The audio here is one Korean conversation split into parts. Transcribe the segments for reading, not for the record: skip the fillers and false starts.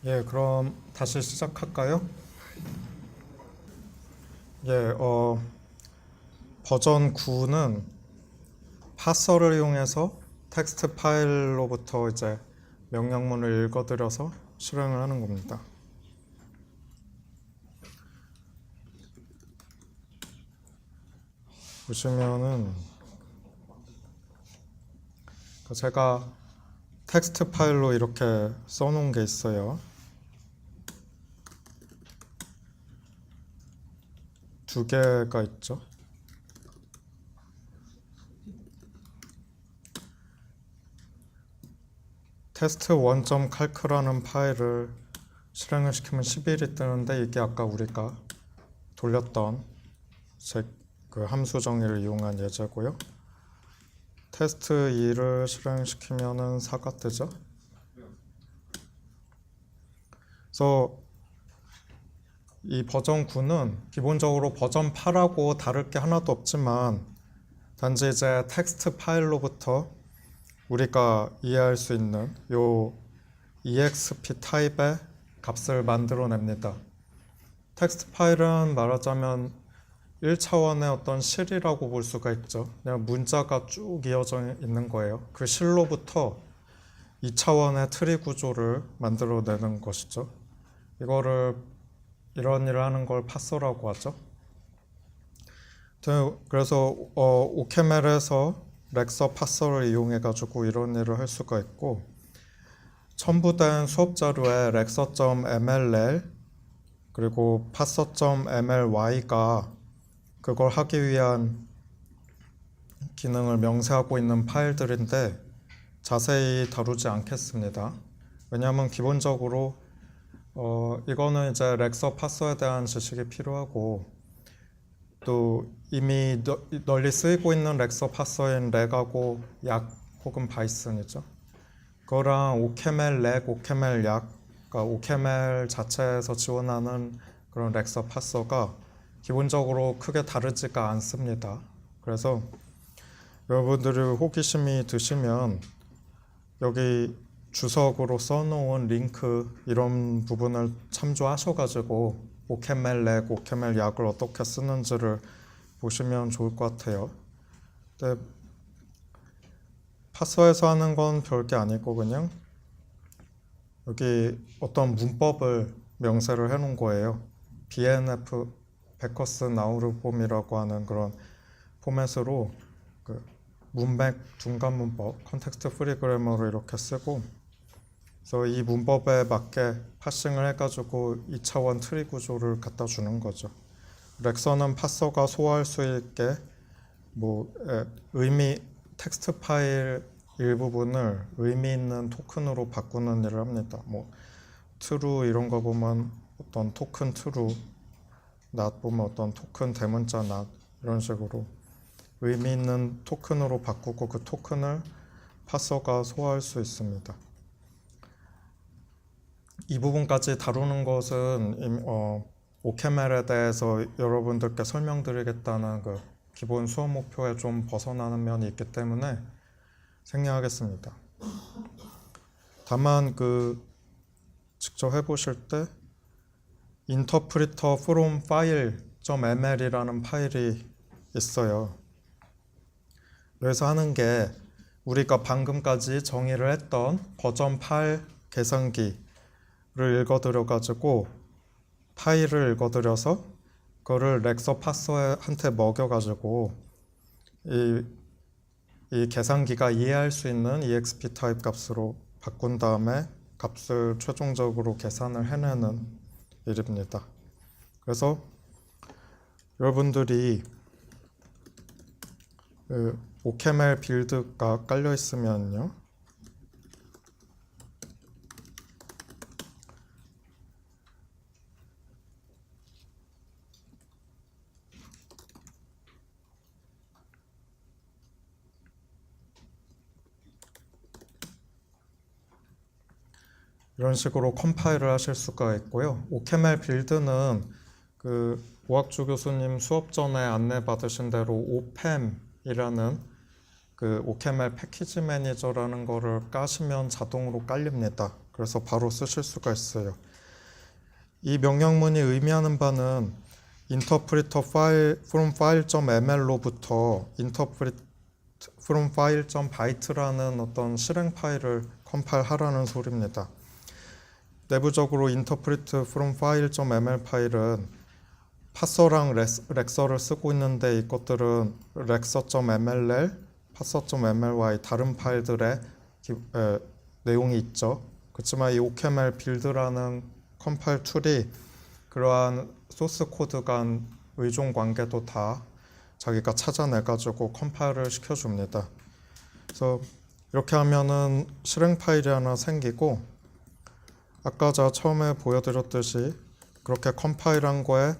예, 그럼 다시 시작할까요? 예, 버전 9는 파서를 이용해서 텍스트 파일로부터 이제 명령문을 읽어들여서 실행을 하는 겁니다. 보시면은 제가 텍스트 파일로 이렇게 써놓은 게 있어요. 두 개가 있죠. test1.calc라는 파일을 실행을 시키면 11이 뜨는데 이게 아까 우리가 돌렸던 그 함수 정의를 이용한 예제고요. 테스트 2를 실행시키면은 4가 뜨죠. 그래서 이 버전 9는 기본적으로 버전 8하고 다를 게 하나도 없지만 단지 이제 텍스트 파일로부터 우리가 이해할 수 있는 요 exp 타입의 값을 만들어냅니다. 텍스트 파일은 말하자면 1차원의 어떤 실이라고 볼 수가 있죠. 그냥 문자가 쭉 이어져 있는 거예요. 그 실로부터 2차원의 트리 구조를 만들어내는 것이죠. 이거를 이런 일을 하는 걸 파서라고 하죠. 그래서 오케멜에서 렉서 파서를 이용해 가지고 이런 일을 할 수가 있고, 첨부된 수업 자료에 렉서.mll 그리고 파서.mly가 그걸 하기 위한 기능을 명세하고 있는 파일들인데 자세히 다루지 않겠습니다. 왜냐하면 기본적으로 이거는 이제 렉서 파서에 대한 지식이 필요하고, 또 이미 널리 쓰이고 있는 렉서 파서인 렉하고 약 혹은 바이슨이죠. 그거랑 오케멜 렉, 오케멜 약, 그러니까 오케멜 자체에서 지원하는 그런 렉서 파서가 기본적으로 크게 다르지가 않습니다. 그래서 여러분들이 호기심이 드시면 여기 주석으로 써놓은 링크 이런 부분을 참조하셔가지고 오케멜 렉, 오케멜 약을 어떻게 쓰는지를 보시면 좋을 것 같아요. 근데 파서에서 하는 건 별게 아니고 그냥 여기 어떤 문법을 명세를 해놓은 거예요. BNF 베커스 나우르 폼이라고 하는 그런 포맷으로 그 문맥 중간 문법, 컨텍스트 프리 그래머를 이렇게 쓰고, 그래서 이 문법에 맞게 파싱을 해가지고 2차원 트리 구조를 갖다 주는 거죠. 렉서는 파서가 소화할 수 있게 텍스트 파일 일부분을 의미 있는 토큰으로 바꾸는 일을 합니다. true 이런 거 보면 어떤 토큰 true, not 보면 어떤 토큰 대문자 not 이런 식으로 의미 있는 토큰으로 바꾸고 그 토큰을 파서가 소화할 수 있습니다. 이 부분까지 다루는 것은 오케멜에 대해서 여러분들께 설명드리겠다는 그 기본 수업 목표에 좀 벗어나는 면이 있기 때문에 생략하겠습니다. 다만 직접 해보실 때 interpreter from file.ml이라는 파일이 있어요. 여기서 하는 게 우리가 방금까지 정의를 했던 버전 8 계산기를 읽어들여 가지고 파일을 읽어들여서 그거를 렉서 파서한테 먹여가지고 이 계산기가 이해할 수 있는 exp 타입 값으로 바꾼 다음에 값을 최종적으로 계산을 해내는 일입니다. 그래서 여러분들이 오케멜 빌드가 깔려 있으면요, 이런 식으로 컴파일을 하실 수가 있고요. 오케멜 빌드는 오학주 교수님 수업 전에 안내 받으신 대로 오팸이라는 오케멜 패키지 매니저라는 거를 까시면 자동으로 깔립니다. 그래서 바로 쓰실 수가 있어요. 이 명령문이 의미하는 바는 interpreter file from file.ml로부터 interpret from file.byte라는 어떤 실행 파일을 컴파일하라는 소리입니다. 내부적으로 interpret from file.ml 파일은 파서랑 렉서를 쓰고 있는데 이것들은 렉서.mll, 파서.mly 다른 파일들의 내용이 있죠. 그렇지만 이 OCaml 빌드라는 컴파일 툴이 그러한 소스 코드 간 의존 관계도 다 자기가 찾아내가지고 컴파일을 시켜줍니다. 그래서 이렇게 하면은 실행 파일이 하나 생기고 아까 제가 처음에 보여드렸듯이 그렇게 컴파일한 거에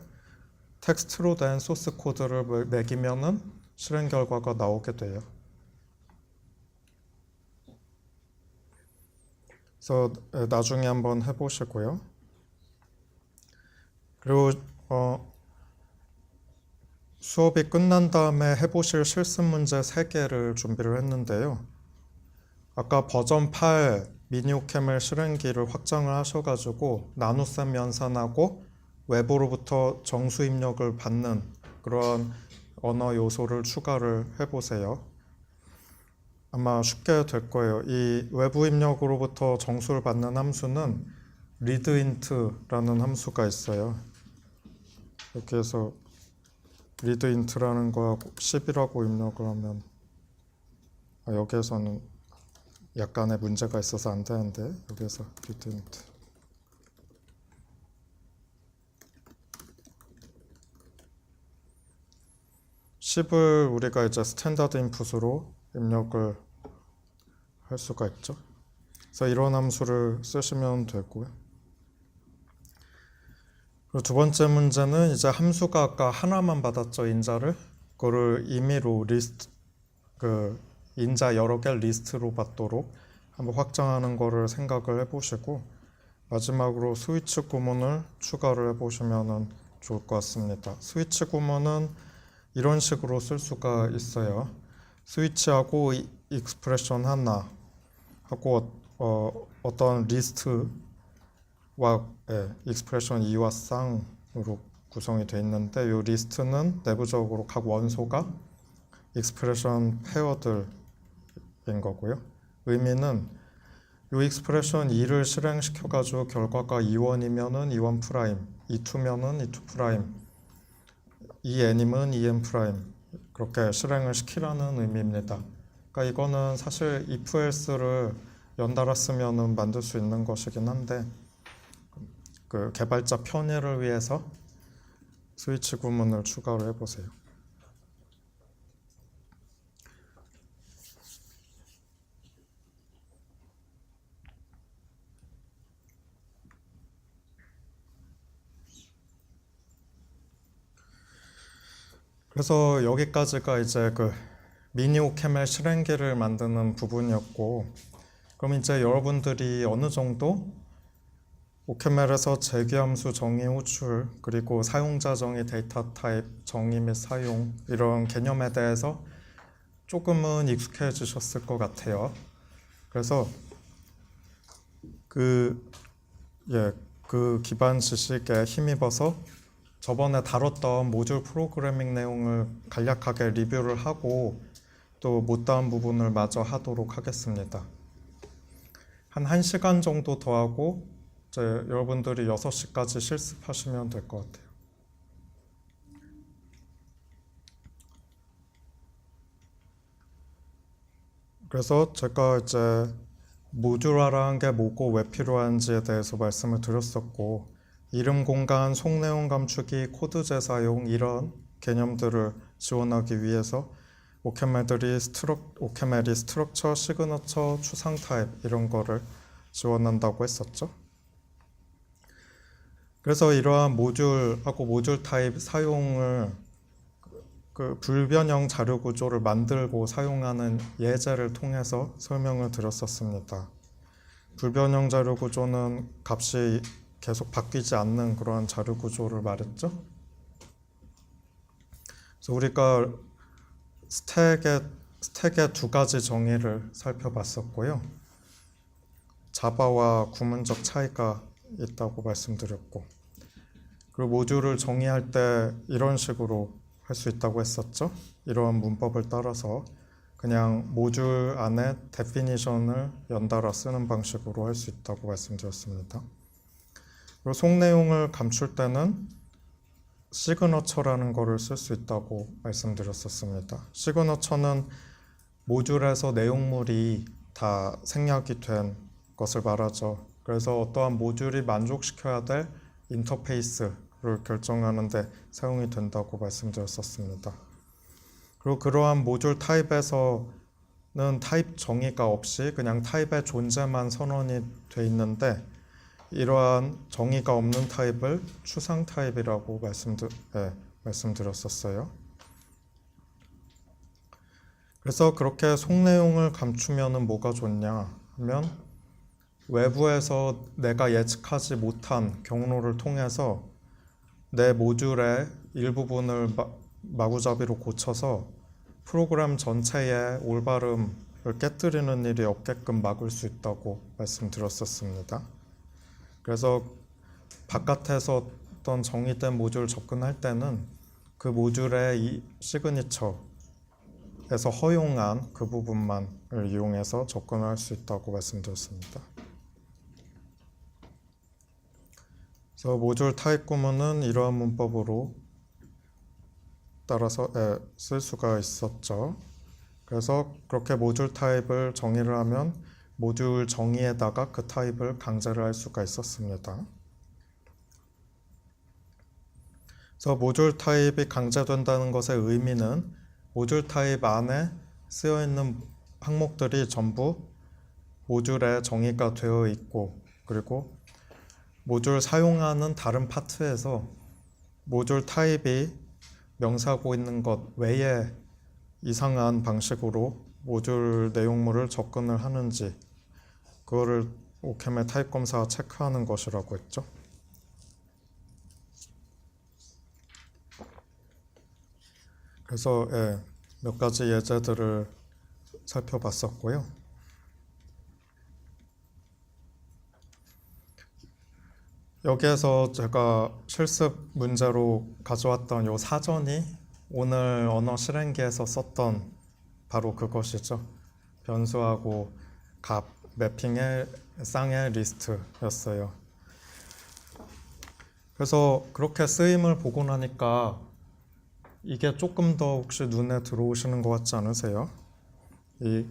텍스트로 된 소스 코드를 매기면은 실행 결과가 나오게 돼요. 그래서 나중에 한번 해보시고요. 그리고 수업이 끝난 다음에 해보실 실습 문제 3개를 준비를 했는데요. 아까 버전 8 미니 오캠L 실행기를 확장을 하셔가지고 나눗셈 연산하고 외부로부터 정수 입력을 받는 그런 언어 요소를 추가를 해보세요. 아마 쉽게 될 거예요. 이 외부 입력으로부터 정수를 받는 함수는 readint라는 함수가 있어요. 이렇게 해서 readint라는 거하고 10이라고 입력을 하면 여기에서는 약간의 문제가 있어서 안 되는데 여기에서 readint 10을 우리가 이제 스탠다드 인풋으로 입력을 할 수가 있죠. 그래서 이런 함수를 쓰시면 되고요. 그리고 두 번째 문제는 이제 함수가 아까 하나만 받았죠, 인자를. 그거를 임의로 리스트, 인자 여러 개 리스트로 받도록 한번 확장하는 거를 생각을 해보시고 마지막으로 스위치 구문을 추가를 해보시면 좋을 것 같습니다. 스위치 구문은 이런 식으로 쓸 수가 있어요. 스위치하고 익스프레션 하나 하고 어떤 리스트와 익스프레션 2와 쌍으로 구성이 되어 있는데 이 리스트는 내부적으로 각 원소가 익스프레션 페어들인 거고요. 의미는 이 익스프레션 2를 실행시켜가지고 결과가 2원이면은 2원 프라임, 2투면은 2투 프라임, 2n이면 2n 프라임 그렇게 실행을 시키라는 의미입니다. 그러니까 이거는 사실 if else를 연달아 쓰면은 만들 수 있는 것이긴 한데 그 개발자 편의를 위해서 스위치 구문을 추가를 해보세요. 그래서 여기까지가 이제 그 미니 오캠L 실행기를 만드는 부분이었고, 그럼 이제 여러분들이 어느 정도 오캠L에서 재귀함수 정의 호출 그리고 사용자 정의 데이터 타입 정의 및 사용 이런 개념에 대해서 조금은 익숙해지셨을 것 같아요. 그래서 그 기반 지식에 힘입어서 저번에 다뤘던 모듈 프로그래밍 내용을 간략하게 리뷰를 하고 또 못다한 부분을 마저 하도록 하겠습니다. 한 1시간 정도 더 하고 이제 여러분들이 6시까지 실습하시면 될 것 같아요. 그래서 제가 이제 모듈화라는 게 뭐고 왜 필요한지에 대해서 말씀을 드렸었고 이름 공간, 속내용 감추기, 코드 재사용 이런 개념들을 지원하기 위해서 오캠엘이 스트럭처, 시그너처, 추상 타입 이런 거를 지원한다고 했었죠. 그래서 이러한 모듈하고 모듈 타입 사용을 그 불변형 자료 구조를 만들고 사용하는 예제를 통해서 설명을 드렸었습니다. 불변형 자료 구조는 값이 계속 바뀌지 않는 그러한 자료 구조를 말했죠. 그래서 우리가 스택의 두 가지 정의를 살펴봤었고요. 자바와 구문적 차이가 있다고 말씀드렸고, 그리고 모듈을 정의할 때 이런 식으로 할 수 있다고 했었죠. 이러한 문법을 따라서 그냥 모듈 안에 definition을 연달아 쓰는 방식으로 할 수 있다고 말씀드렸습니다. 그리고 속 내용을 감출 때는 시그너처라는 거를 쓸 수 있다고 말씀드렸었습니다. 시그너처는 모듈에서 내용물이 다 생략이 된 것을 말하죠. 그래서 어떠한 모듈이 만족시켜야 될 인터페이스를 결정하는 데 사용이 된다고 말씀드렸었습니다. 그리고 그러한 모듈 타입에서는 타입 정의가 없이 그냥 타입의 존재만 선언이 돼 있는데, 이러한 정의가 없는 타입을 추상 타입이라고 말씀드렸었어요. 그래서 그렇게 속 내용을 감추면은 뭐가 좋냐 하면, 외부에서 내가 예측하지 못한 경로를 통해서 내 모듈의 일부분을 마구잡이로 고쳐서 프로그램 전체의 올바름을 깨뜨리는 일이 없게끔 막을 수 있다고 말씀드렸었습니다. 그래서 바깥에서 어떤 정의된 모듈 접근할 때는 그 모듈의 이 시그니처에서 허용한 그 부분만을 이용해서 접근할 수 있다고 말씀드렸습니다. 그래서 모듈 타입 구문은 이러한 문법으로 따라서 쓸 수가 있었죠. 그래서 그렇게 모듈 타입을 정의를 하면 모듈 정의에다가 그 타입을 강제를 할 수가 있었습니다. 그래서 모듈 타입이 강제된다는 것의 의미는 모듈 타입 안에 쓰여 있는 항목들이 전부 모듈에 정의가 되어 있고, 그리고 모듈 사용하는 다른 파트에서 모듈 타입이 명시하고 있는 것 외에 이상한 방식으로 모듈 내용물을 접근을 하는지, 그거를 오캠의 타입 검사가 체크하는 것이라고 했죠. 그래서 몇 가지 예제들을 살펴봤었고요. 여기에서 제가 실습 문제로 가져왔던 요 사전이 오늘 언어 실행기에서 썼던 바로 그것이죠. 변수하고 값 매핑의 쌍의 리스트였어요. 그래서 그렇게 쓰임을 보고 나니까 이게 조금 더 혹시 눈에 들어오시는 것 같지 않으세요? 이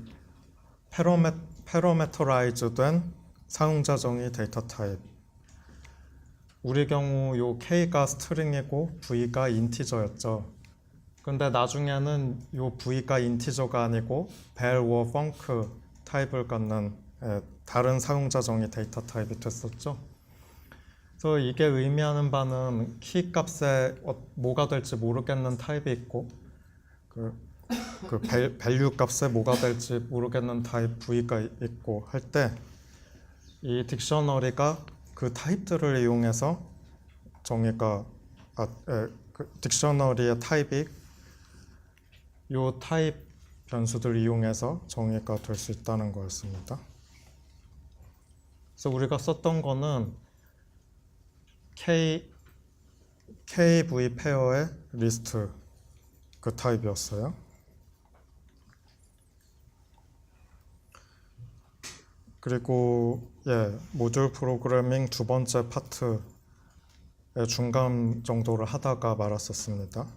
패러메터라이즈된 사용자 정의 데이터 타입. 우리 경우 요 K가 스트링이고 V가 인티저였죠. 근데 나중에는 요 V가 인티저가 아니고 벨워 펑크 타입을 갖는 다른 사용자 정의 데이터 타입이 됐었죠. 그래서 이게 의미하는 바는 키 값에 뭐가 될지 모르겠는 타입이 있고, 그 밸류 값에 뭐가 될지 모르겠는 타입 V가 있고 할 때, 이 딕셔너리가 그 타입들을 이용해서 정의가 그 딕셔너리의 타입이 요 타입 변수들을 이용해서 정의가 될 수 있다는 거였습니다. 그래서 우리가 썼던 거는 KV 페어의 리스트 그 타입이었어요. 그리고 모듈 프로그래밍 두 번째 파트의 중간 정도를 하다가 말았었습니다.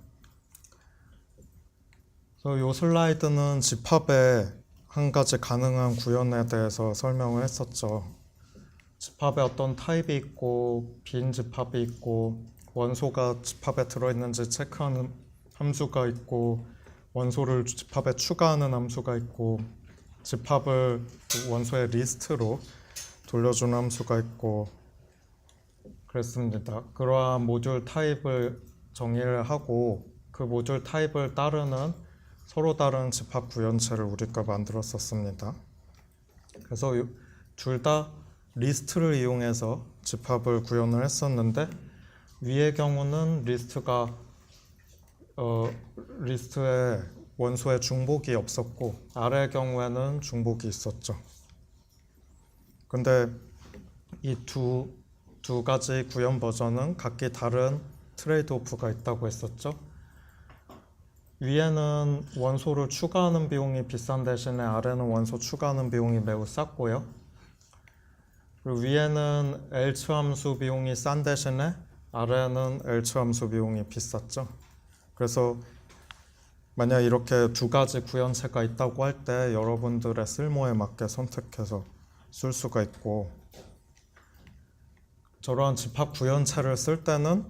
그래서 이 슬라이드는 집합의 한 가지 가능한 구현에 대해서 설명을 했었죠. 집합에 어떤 타입이 있고 빈 집합이 있고 원소가 집합에 들어있는지 체크하는 함수가 있고 원소를 집합에 추가하는 함수가 있고 집합을 원소의 리스트로 돌려주는 함수가 있고 그랬습니다. 그러한 모듈 타입을 정의를 하고 그 모듈 타입을 따르는 서로 다른 집합 구현체를 우리가 만들었었습니다. 그래서 둘 다 리스트를 이용해서 집합을 구현을 했었는데, 위의 경우는 리스트가 리스트에 원소에 중복이 없었고 아래의 경우에는 중복이 있었죠. 근데 이 두 가지 구현 버전은 각기 다른 트레이드 오프가 있다고 했었죠. 위에는 원소를 추가하는 비용이 비싼 대신에 아래는 원소 추가하는 비용이 매우 쌌고요. 그리고 위에는 L츠 함수 비용이 싼 대신에 아래는 L츠 함수 비용이 비쌌죠. 그래서 만약 이렇게 두 가지 구현체가 있다고 할 때 여러분들의 쓸모에 맞게 선택해서 쓸 수가 있고, 저러한 집합 구현체를 쓸 때는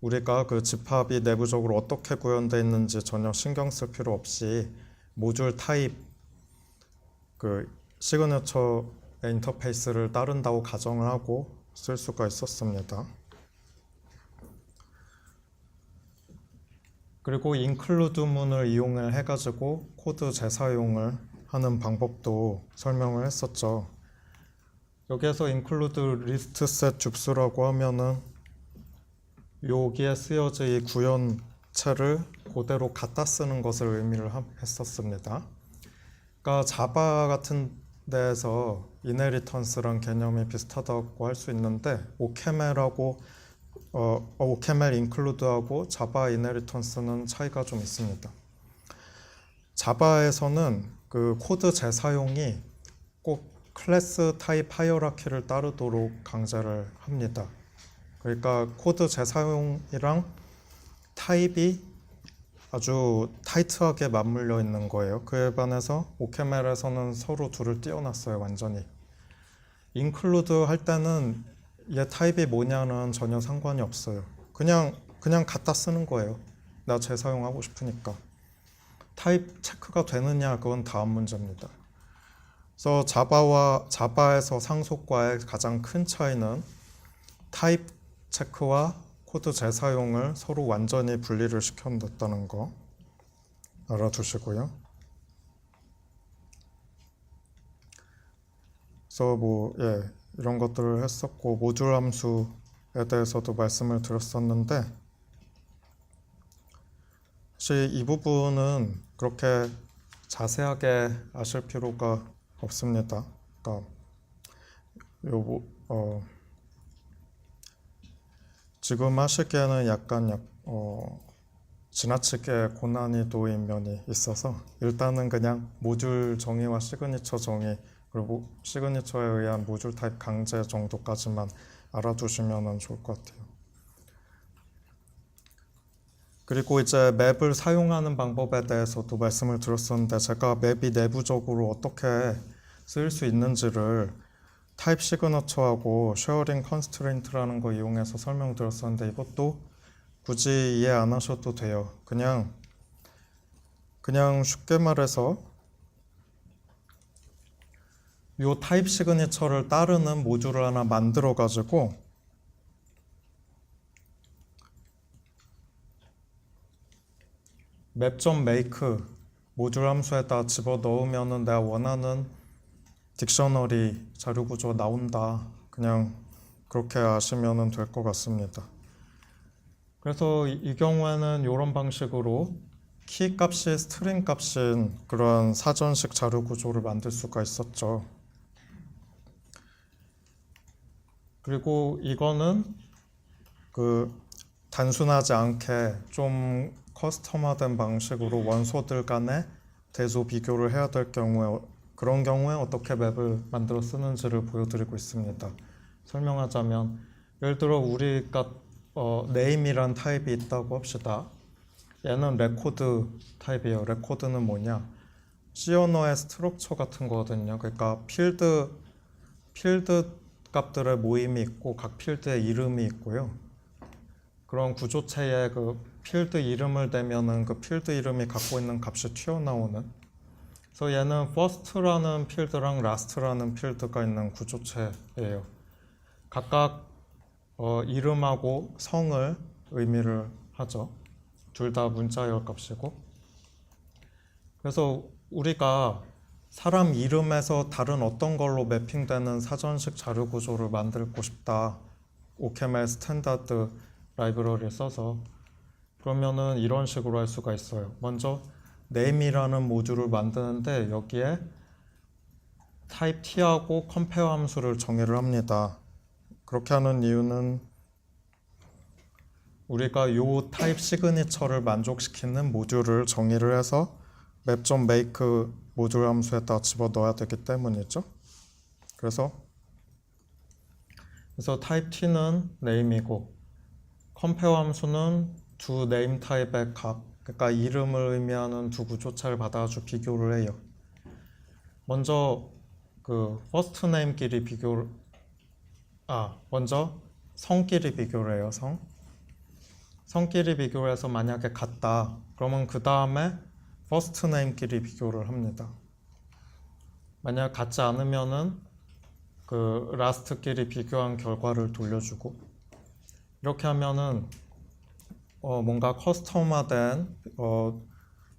우리가 그 집합이 내부적으로 어떻게 구현되어 있는지 전혀 신경 쓸 필요 없이 모듈 타입 그 시그니처 인터페이스를 따른다고 가정을 하고 쓸 수가 있었습니다. 그리고 include 문을 이용을 해가지고 코드 재사용을 하는 방법도 설명을 했었죠. 여기에서 include list set 줍스라고 하면은 여기에 쓰여진 이 구현체를 그대로 갖다 쓰는 것을 의미를 했었습니다. 그러니까 자바 같은 데에서 inheritance랑 개념이 비슷하다고 할 수 있는데 OCaml하고 OCaml include하고 자바 inheritance는 차이가 좀 있습니다. 자바에서는 그 코드 재사용이 꼭 클래스 타입 하이어라키를 따르도록 강제를 합니다. 그러니까 코드 재사용이랑 타입이 아주 타이트하게 맞물려 있는 거예요. 그에 반해서 OCaml에서는 서로 둘을 띄워놨어요, 완전히. include 할 때는 얘 타입이 뭐냐는 전혀 상관이 없어요. 그냥 갖다 쓰는 거예요. 나 재사용하고 싶으니까. 타입 체크가 되느냐, 그건 다음 문제입니다. 그래서 자바에서 상속과의 가장 큰 차이는 타입 체크와 코드 재사용을 서로 완전히 분리를 시켜놨다는 거 알아두시고요. 그래서 이런 것들을 했었고, 모듈 함수에 대해서도 말씀을 드렸었는데, 사실 이 부분은 그렇게 자세하게 아실 필요가 없습니다. 그러니까 지금 하시기에는 약간 지나치게 고난이도인 면이 있어서 일단은 그냥 모듈 정의와 시그니처 정의, 그리고 시그니처에 의한 모듈 타입 강제 정도까지만 알아두시면 좋을 것 같아요. 그리고 이제 맵을 사용하는 방법에 대해서도 말씀을 드렸었는데, 제가 맵이 내부적으로 어떻게 쓰일 수 있는지를 타입 시그너처하고 쉐어링 컨스트레인트라는 거 이용해서 설명드렸었는데, 이것도 굳이 이해 안 하셔도 돼요. 그냥 쉽게 말해서 요 타입 시그니처를 따르는 모듈을 하나 만들어 가지고 map.make 모듈 함수에다 집어넣으면은 내가 원하는 딕셔너리 자료 구조 나온다. 그냥 그렇게 아시면 될 것 같습니다. 그래서 이 경우에는 이런 방식으로 키 값이 스트링 값인 그런 사전식 자료 구조를 만들 수가 있었죠. 그리고 이거는 단순하지 않게 좀 커스텀화된 방식으로 원소들 간의 대조 비교를 해야 될 경우에, 그런 경우에 어떻게 맵을 만들어 쓰는지를 보여드리고 있습니다. 설명하자면, 예를 들어 우리가 name이란 타입이 있다고 합시다. 얘는 레코드 타입이에요. 레코드는 뭐냐? C 언어의 스트럭처 같은 거거든요. 그러니까 필드 값들의 모임이 있고 각 필드의 이름이 있고요. 그런 구조체에 그 필드 이름을 대면은 그 필드 이름이 갖고 있는 값이 튀어나오는. 그래서 얘는 first라는 필드랑 last라는 필드가 있는 구조체예요. 각각 이름하고 성을 의미를 하죠. 둘 다 문자열 값이고. 그래서 우리가 사람 이름에서 다른 어떤 걸로 매핑되는 사전식 자료 구조를 만들고 싶다. OCaml 스탠다드 라이브러리를 써서, 그러면은 이런 식으로 할 수가 있어요. 먼저 name이라는 모듈을 만드는데 여기에 타입 t하고 컴페어 함수를 정의를 합니다. 그렇게 하는 이유는 우리가 요 타입 시그니처를 만족시키는 모듈을 정의를 해서 map.make 모듈 함수에다 집어넣어야 되기 때문이죠. 그래서 타입 t는 name이고 컴페어 함수는 두 name 타입의 값, 그러니까 이름을 의미하는 두 구조차를 받아가지고 비교를 해요. 먼저 그 first name끼리 먼저 성끼리 비교를 해요. 성끼리 비교를 해서 만약에 같다, 그러면 그 다음에 first name끼리 비교를 합니다. 만약 같지 않으면은 그 last끼리 비교한 결과를 돌려주고, 이렇게 하면은 뭔가 커스텀화된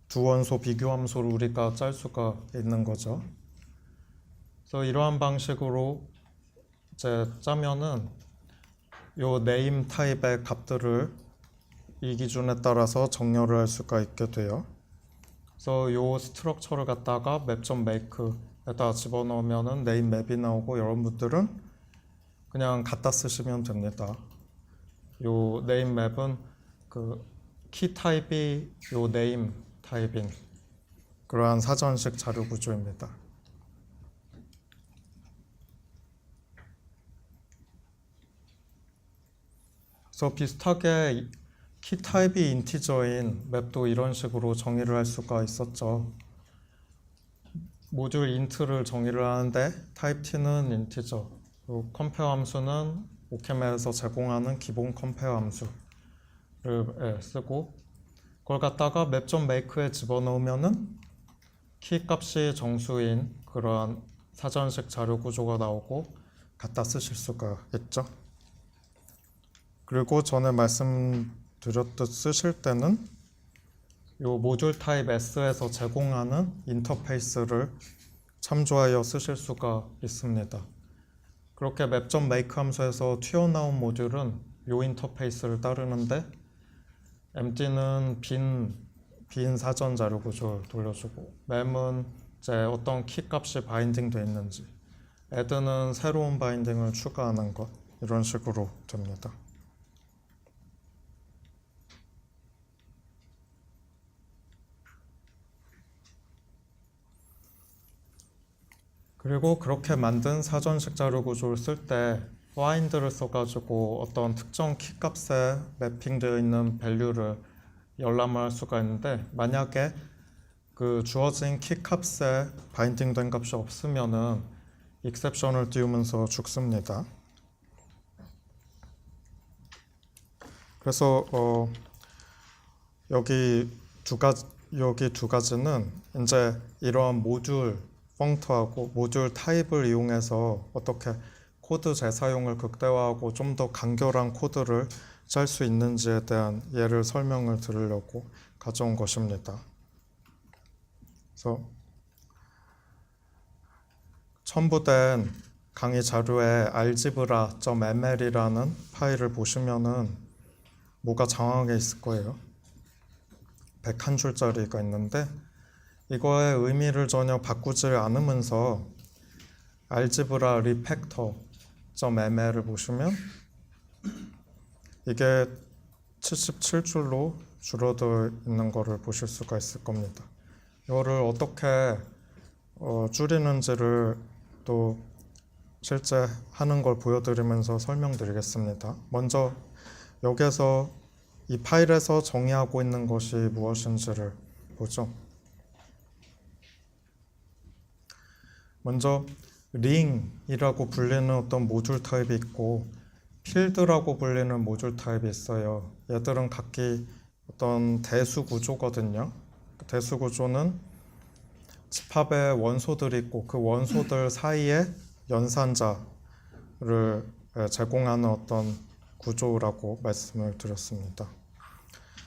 두 원소 비교 함수를 우리가 짤 수가 있는 거죠. 그래서 이러한 방식으로 이제 짜면은 요 네임 타입의 값들을 이 기준에 따라서 정렬을 할 수가 있게 돼요. 그래서 요 스트럭처를 갖다가 map.make에다 집어넣으면은 네임 맵이 나오고, 여러분들은 그냥 갖다 쓰시면 됩니다. 요 네임 맵은 그 키 타입이 요 네임 타입인 그러한 사전식 자료 구조입니다. 그래서 비슷하게 키 타입이 인티저인 맵도 이런 식으로 정의를 할 수가 있었죠. 모듈 int를 정의를 하는데 타입 t는 인티저, 그리고 컴페어 함수는 오케맵에서 제공하는 기본 컴페어 함수를 쓰고, 그걸 갖다가 map.make에 집어넣으면은 키 값이 정수인 그러한 사전식 자료 구조가 나오고 갖다 쓰실 수가 있죠. 그리고 전에 말씀드렸듯 쓰실 때는 요 모듈 타입 S에서 제공하는 인터페이스를 참조하여 쓰실 수가 있습니다. 그렇게 map.make 함수에서 튀어나온 모듈은 요 인터페이스를 따르는데, empty는 빈 사전 자료 구조를 돌려주고, mem은 이제 어떤 키 값이 바인딩 돼 있는지, add는 새로운 바인딩을 추가하는 것, 이런 식으로 됩니다. 그리고 그렇게 만든 사전식 자료 구조를 쓸 때 find를 써가지고 어떤 특정 키 값에 매핑되어 있는 밸류를 열람을 할 수가 있는데, 만약에 그 주어진 키 값에 바인딩된 값이 없으면은 exception을 띄우면서 죽습니다. 그래서 여기 두 가지는 이제 이러한 모듈 펑트하고 모듈 타입을 이용해서 어떻게 코드 재사용을 극대화하고 좀 더 간결한 코드를 짤 수 있는지에 대한 예를 설명을 드리려고 가져온 것입니다. 그래서 첨부된 강의 자료에 algebra.ml이라는 파일을 보시면은 뭐가 장황하게 있을 거예요. 101줄짜리가 있는데, 이거의 의미를 전혀 바꾸지 않으면서 algebra refactor.ml을 보시면 이게 77줄로 줄어들 있는 거를 보실 수가 있을 겁니다. 이거를 어떻게 줄이는지를 또 실제 하는 걸 보여드리면서 설명드리겠습니다. 먼저 여기에서 이 파일에서 정의하고 있는 것이 무엇인지를 보죠. 먼저 링이라고 불리는 어떤 모듈 타입이 있고 필드라고 불리는 모듈 타입이 있어요. 얘들은 각기 어떤 대수 구조거든요. 대수 구조는 집합의 원소들이 있고 그 원소들 사이에 연산자를 제공하는 어떤 구조라고 말씀을 드렸습니다.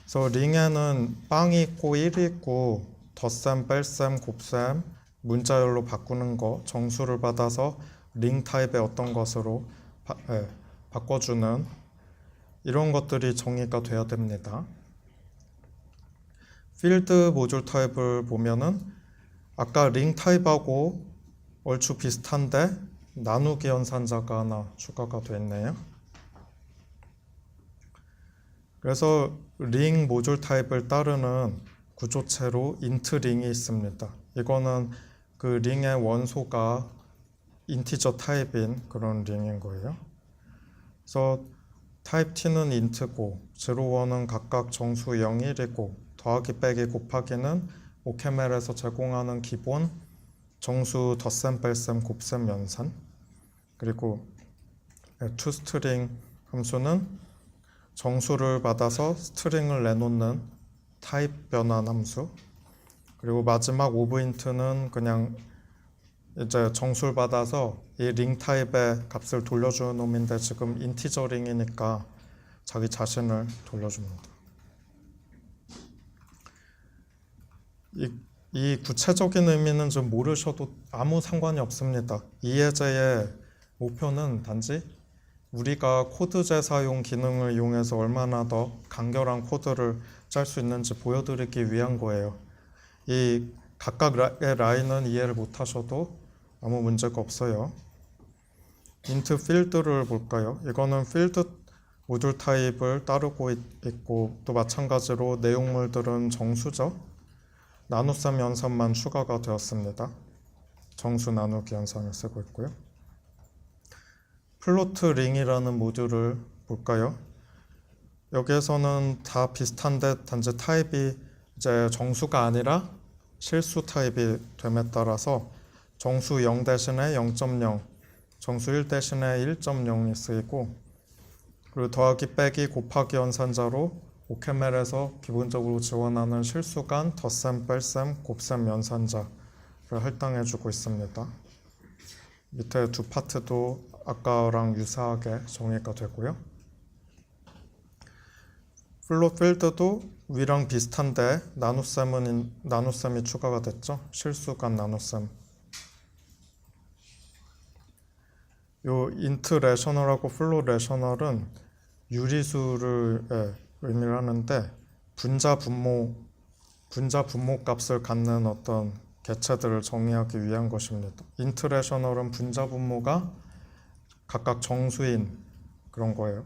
그래서 링에는 빵이 있고 1이 있고 덧셈, 뺄셈, 곱셈, 문자열로 바꾸는 거, 정수를 받아서 링 타입의 어떤 것으로 바꿔주는 이런 것들이 정의가 돼야 됩니다. 필드 모듈 타입을 보면은 아까 링 타입하고 얼추 비슷한데 나누기 연산자가 하나 추가가 됐네요. 그래서 링 모듈 타입을 따르는 구조체로 int 링이 있습니다. 이거는 그 링의 원소가 인티저 타입인 그런 링인 거예요. 그래서 타입 t는 int고 0, 1은 각각 정수 0, 1이고 더하기 빼기 곱하기는 OCaml에서 제공하는 기본 정수 덧셈, 뺄셈, 곱셈, 연산, 그리고 toString 함수는 정수를 받아서 스트링을 내놓는 타입 변환 함수, 그리고 마지막 오브인트는 그냥 이제 정수를 받아서 이 링 타입의 값을 돌려주는 놈인데 지금 인티저 링이니까 자기 자신을 돌려줍니다. 이 구체적인 의미는 좀 모르셔도 아무 상관이 없습니다. 이 예제의 목표는 단지 우리가 코드 재사용 기능을 이용해서 얼마나 더 간결한 코드를 짤 수 있는지 보여드리기 위한 거예요. 이 각각의 라인은 이해를 못하셔도 아무 문제가 없어요. int field를 볼까요? 이거는 field 모듈 타입을 따르고 있고 또 마찬가지로 내용물들은 정수죠. 나눗셈 연산만 추가가 되었습니다. 정수 나누기 연산을 쓰고 있고요. 플로트 링이라는 모듈을 볼까요? 여기에서는 다 비슷한데 단지 타입이 이제 정수가 아니라 실수 타입이 됨에 따라서 정수 0 대신에 0.0, 정수 1 대신에 1.0이 쓰이고, 그리고 더하기 빼기 곱하기 연산자로 OCaml에서 기본적으로 지원하는 실수간 덧셈, 뺄셈, 곱셈 연산자를 할당해주고 있습니다. 밑에 두 파트도 아까랑 유사하게 정의가 되고요. 플롯 필드도 위랑 비슷한데 나눗셈이 추가가 됐죠. 실수간 나눗셈. 요 int 레셔널하고 플롯 레셔널은 유리수를 의미를 하는데 분자 분모 값을 갖는 어떤 개체들을 정의하기 위한 것입니다. int 레셔널은 분자 분모가 각각 정수인 그런 거예요.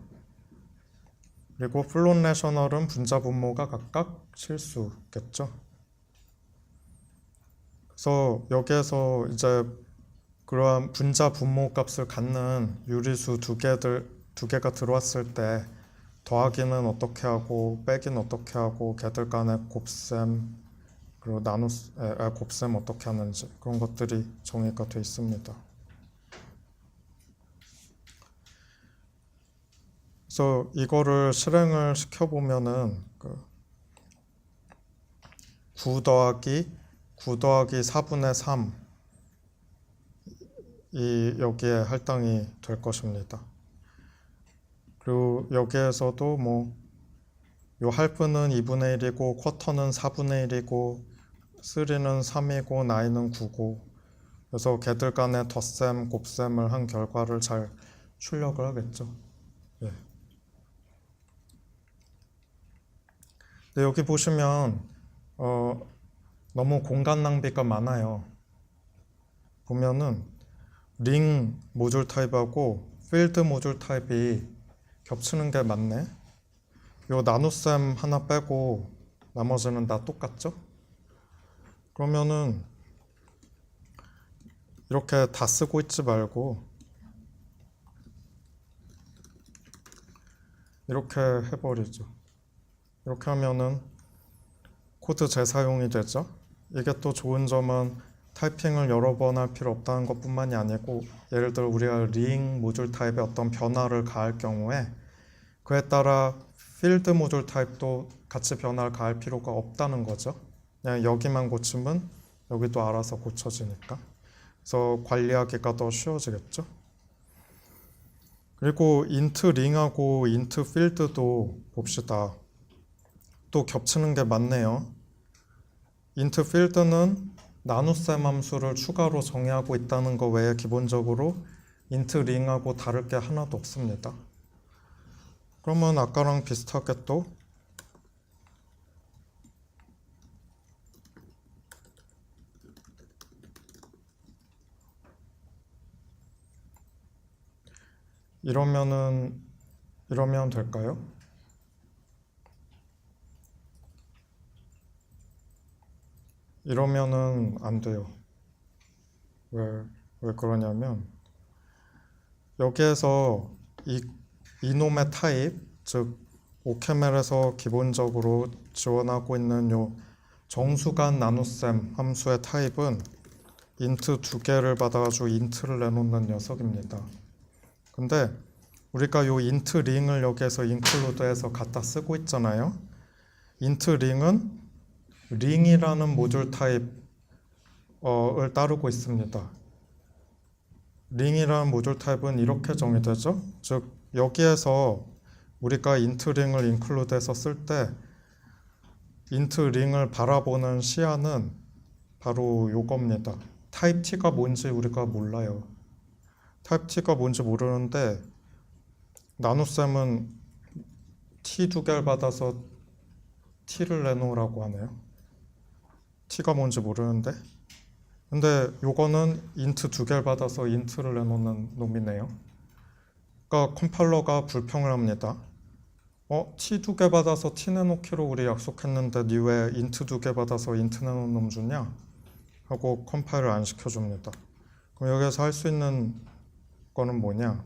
그리고 플롯 레셔널은 분자 분모가 각각 실수겠죠. 그래서 여기에서 이제 그러한 분자 분모 값을 갖는 유리수 두 개가 들어왔을 때 더하기는 어떻게 하고 빼기는 어떻게 하고 걔들 간의 곱셈 그리고 곱셈 어떻게 하는지 그런 것들이 정의가 되어 있습니다. 그래서 이거를 실행을 시켜보면은 9 더하기 4분의 3 여기에 할당이 될 것입니다. 그리고 여기에서도 요 할프는 2분의 1이고 쿼터는 4분의 1이고 3는 3이고 9은 9고 그래서 걔들 간의 덧셈, 곱셈을 한 결과를 잘 출력을 하겠죠. 예. 근데 여기 보시면 너무 공간 낭비가 많아요. 보면은 링 모듈 타입하고 필드 모듈 타입이 겹치는 게 많네. 요 나눗셈 하나 빼고 나머지는 다 똑같죠? 그러면은 이렇게 다 쓰고 있지 말고 이렇게 해버리죠. 이렇게 하면은 코드 재사용이 되죠. 이게 또 좋은 점은 타이핑을 여러 번 할 필요 없다는 것뿐만이 아니고 예를 들어 우리가 링 모듈 타입에 어떤 변화를 가할 경우에 그에 따라 필드 모듈 타입도 같이 변화를 가할 필요가 없다는 거죠. 그냥 여기만 고치면 여기도 알아서 고쳐지니까. 그래서 관리하기가 더 쉬워지겠죠. 그리고 int 링하고 int 필드도 봅시다. 또 겹치는 게 많네요. int 필드는 나눗셈 함수를 추가로 정의하고 있다는 거 외에 기본적으로 int 링하고 다를 게 하나도 없습니다. 그러면 아까랑 비슷하게 또 이러면 될까요? 이러면은 안 돼요. 왜 그러냐면 여기에서 이놈의 타입, 즉 오케멜에서 기본적으로 지원하고 있는 요 정수간 나눗셈 함수의 타입은 인트 두 개를 받아가지고 인트를 내놓는 녀석입니다. 근데 우리가 요 인트 링을 여기에서 인클루드해서 갖다 쓰고 있잖아요. 인트 링은 링이라는 모듈 타입을 따르고 있습니다. 링이라는 모듈 타입은 이렇게 정의되죠. 즉 여기에서 우리가 인트 링을 인클루드해서 쓸 때 인트 링을 바라보는 시야는 바로 요겁니다. 타입 t가 뭔지 우리가 몰라요. 타입 t가 뭔지 모르는데 나눗셈은 t 두 개를 받아서 t를 내놓으라고 하네요. t가 뭔지 모르는데 근데 요거는 인트 두 개를 받아서 인트를 내놓는 놈이네요. 그러니까 컴파일러가 불평을 합니다. t 두 개 받아서 t 내놓기로 우리 약속했는데 니 왜 인트 두 개 받아서 인트 내놓는 놈 주냐? 하고 컴파일을 안 시켜줍니다. 그럼 여기서 할 수 있는 거는 뭐냐?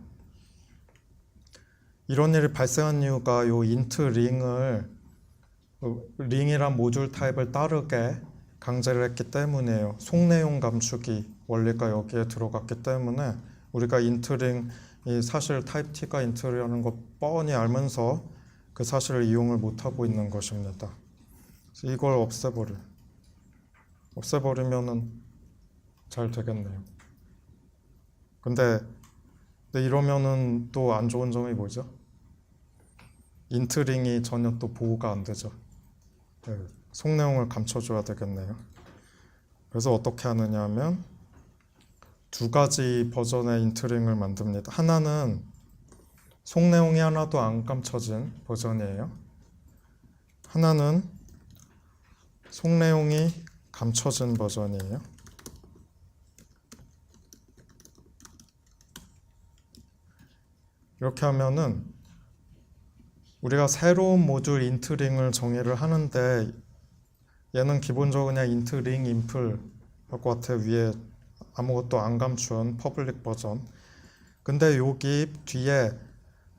이런 일이 발생한 이유가 요 인트 링이란 모듈 타입을 따르게 강제를 했기 때문이에요. 속내용 감추기 원리가 여기에 들어갔기 때문에 우리가 인트링이 사실 타입 t가 인트라는 거 뻔히 알면서 그 사실을 이용을 못하고 있는 것입니다. 그래서 이걸 없애버리면은 잘 되겠네요. 근데 이러면은 또 안 좋은 점이 뭐죠? 인트링이 전혀 또 보호가 안 되죠. 속내용을 감춰줘야 되겠네요. 그래서 어떻게 하느냐 하면 두 가지 버전의 인트링을 만듭니다. 하나는 속내용이 하나도 안 감춰진 버전이에요. 하나는 속내용이 감춰진 버전이에요. 이렇게 하면은 우리가 새로운 모듈 인트링을 정의를 하는데 얘는 기본적으로 그냥 인트링 인플 할 것 같아요. 위에 아무것도 안 감춘 퍼블릭 버전. 근데 여기 뒤에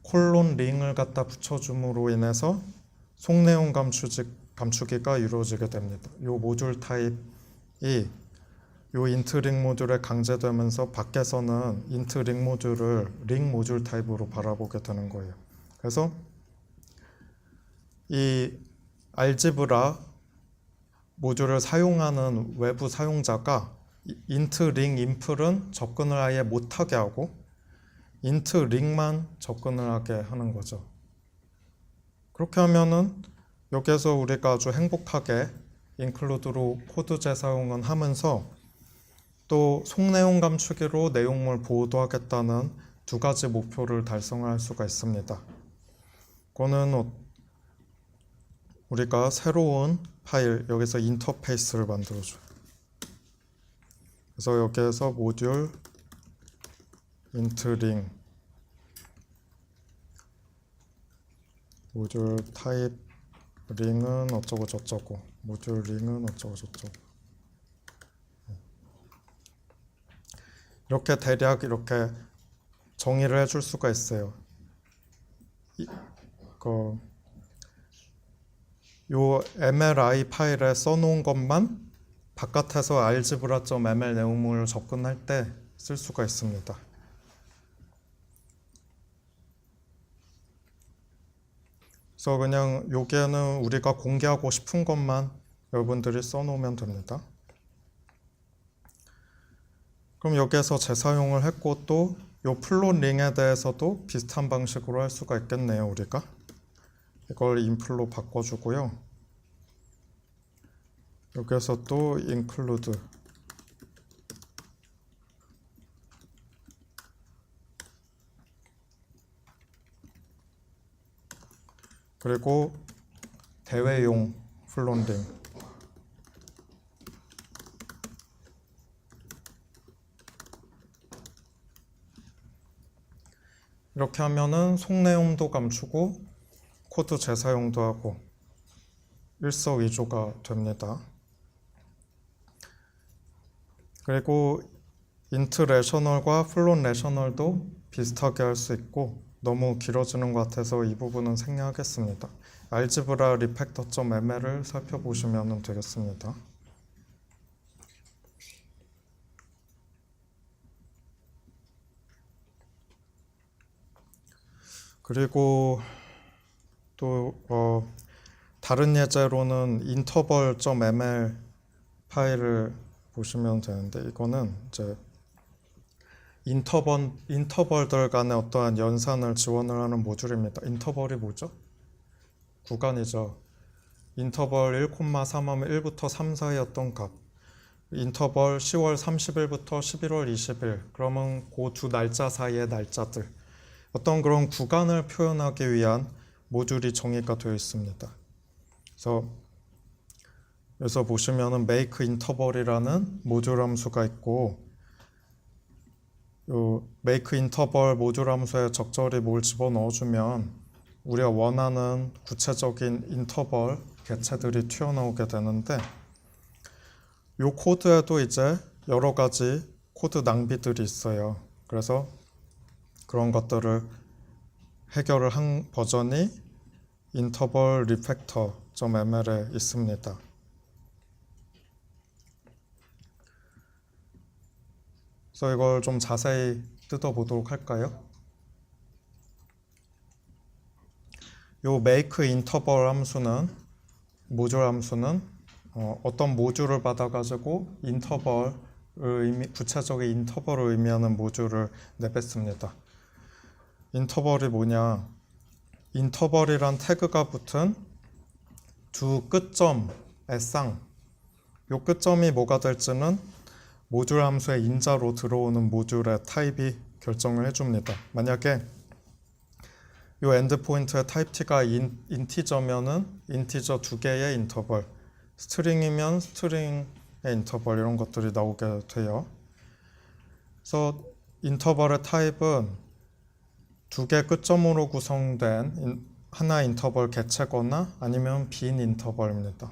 콜론 링을 갖다 붙여줌으로 인해서 속내용 감추기가 이루어지게 됩니다. 요 모듈 타입이 요 인트링 모듈에 강제되면서 밖에서는 인트링 모듈을 링 모듈 타입으로 바라보게 되는 거예요. 그래서 이 알지브라 모듈을 사용하는 외부 사용자가 int ring 인플은 접근을 아예 못하게 하고 int ring만 접근을 하게 하는 거죠. 그렇게 하면은 여기에서 우리가 아주 행복하게 include로 코드 재사용은 하면서 또 속내용 감추기로 내용물 보호도 하겠다는 두 가지 목표를 달성할 수가 있습니다. 그거는 우리가 새로운 파일, 여기서 인터페이스를 만들어줘요. 그래서 여기에서 모듈 int ring 모듈 타입 링은 어쩌고 저쩌고 모듈 링은 어쩌고 저쩌고 이렇게 대략 이렇게 정의를 해줄 수가 있어요. 요 mli 파일에 써놓은 것만 바깥에서 algebra.ml 내용물을 접근할 때 쓸 수가 있습니다. 그래서 그냥 여기에는 우리가 공개하고 싶은 것만 여러분들이 써놓으면 됩니다. 그럼 여기에서 재사용을 했고 또 요 플롯 링에 대해서도 비슷한 방식으로 할 수가 있겠네요. 우리가 이걸 인플로 바꿔주고요. 여기에서 또 include 그리고 대외용 플롯 링 이렇게 하면은 속내음도 감추고 코드 재사용도 하고 일석이조가 됩니다. 그리고 int 레셔널과 플롯 레셔널도 비슷하게 할 수 있고 너무 길어지는 것 같아서 이 부분은 생략하겠습니다. 알지브라 refactor.ml을 살펴보시면 되겠습니다. 그리고 또 다른 예제로는 interval.ml 파일을 보시면 되는데 이거는 이제 인터벌들 간의 어떠한 연산을 지원을 하는 모듈입니다. 인터벌이 뭐죠? 구간이죠. 인터벌 1,3 하면 1부터 3 사이였던 값. 인터벌 10월 30일부터 11월 20일. 그러면 그 두 날짜 사이의 날짜들. 어떤 그런 구간을 표현하기 위한 모듈이 정의가 되어 있습니다. 그래서 보시면은 make interval이라는 모듈 함수가 있고 요 make interval 모듈 함수에 적절히 뭘 집어넣어주면 우리가 원하는 구체적인 인터벌 개체들이 튀어나오게 되는데 요 코드에도 이제 여러 가지 코드 낭비들이 있어요. 그래서 그런 것들을 해결을 한 버전이 interval refactor.ml에 있습니다. 그래서 이걸 좀 자세히 뜯어보도록 할까요? 요 make interval 함수는 모듈 함수는 어떤 모듈을 받아가지고 구체적인 인터벌을 의미하는 모듈을 내뱉습니다. 인터벌이 뭐냐? 인터벌이란 태그가 붙은 두 끝점의 쌍. 요 끝점이 뭐가 될지는 모듈 함수의 인자로 들어오는 모듈의 타입이 결정을 해줍니다. 만약에 이 엔드포인트의 타입 t가 인티저면은 인티저 두 개의 인터벌, 스트링이면 스트링의 인터벌 이런 것들이 나오게 돼요. 그래서 인터벌의 타입은 두 개 끝점으로 구성된 하나 인터벌 개체거나 아니면 빈 인터벌입니다.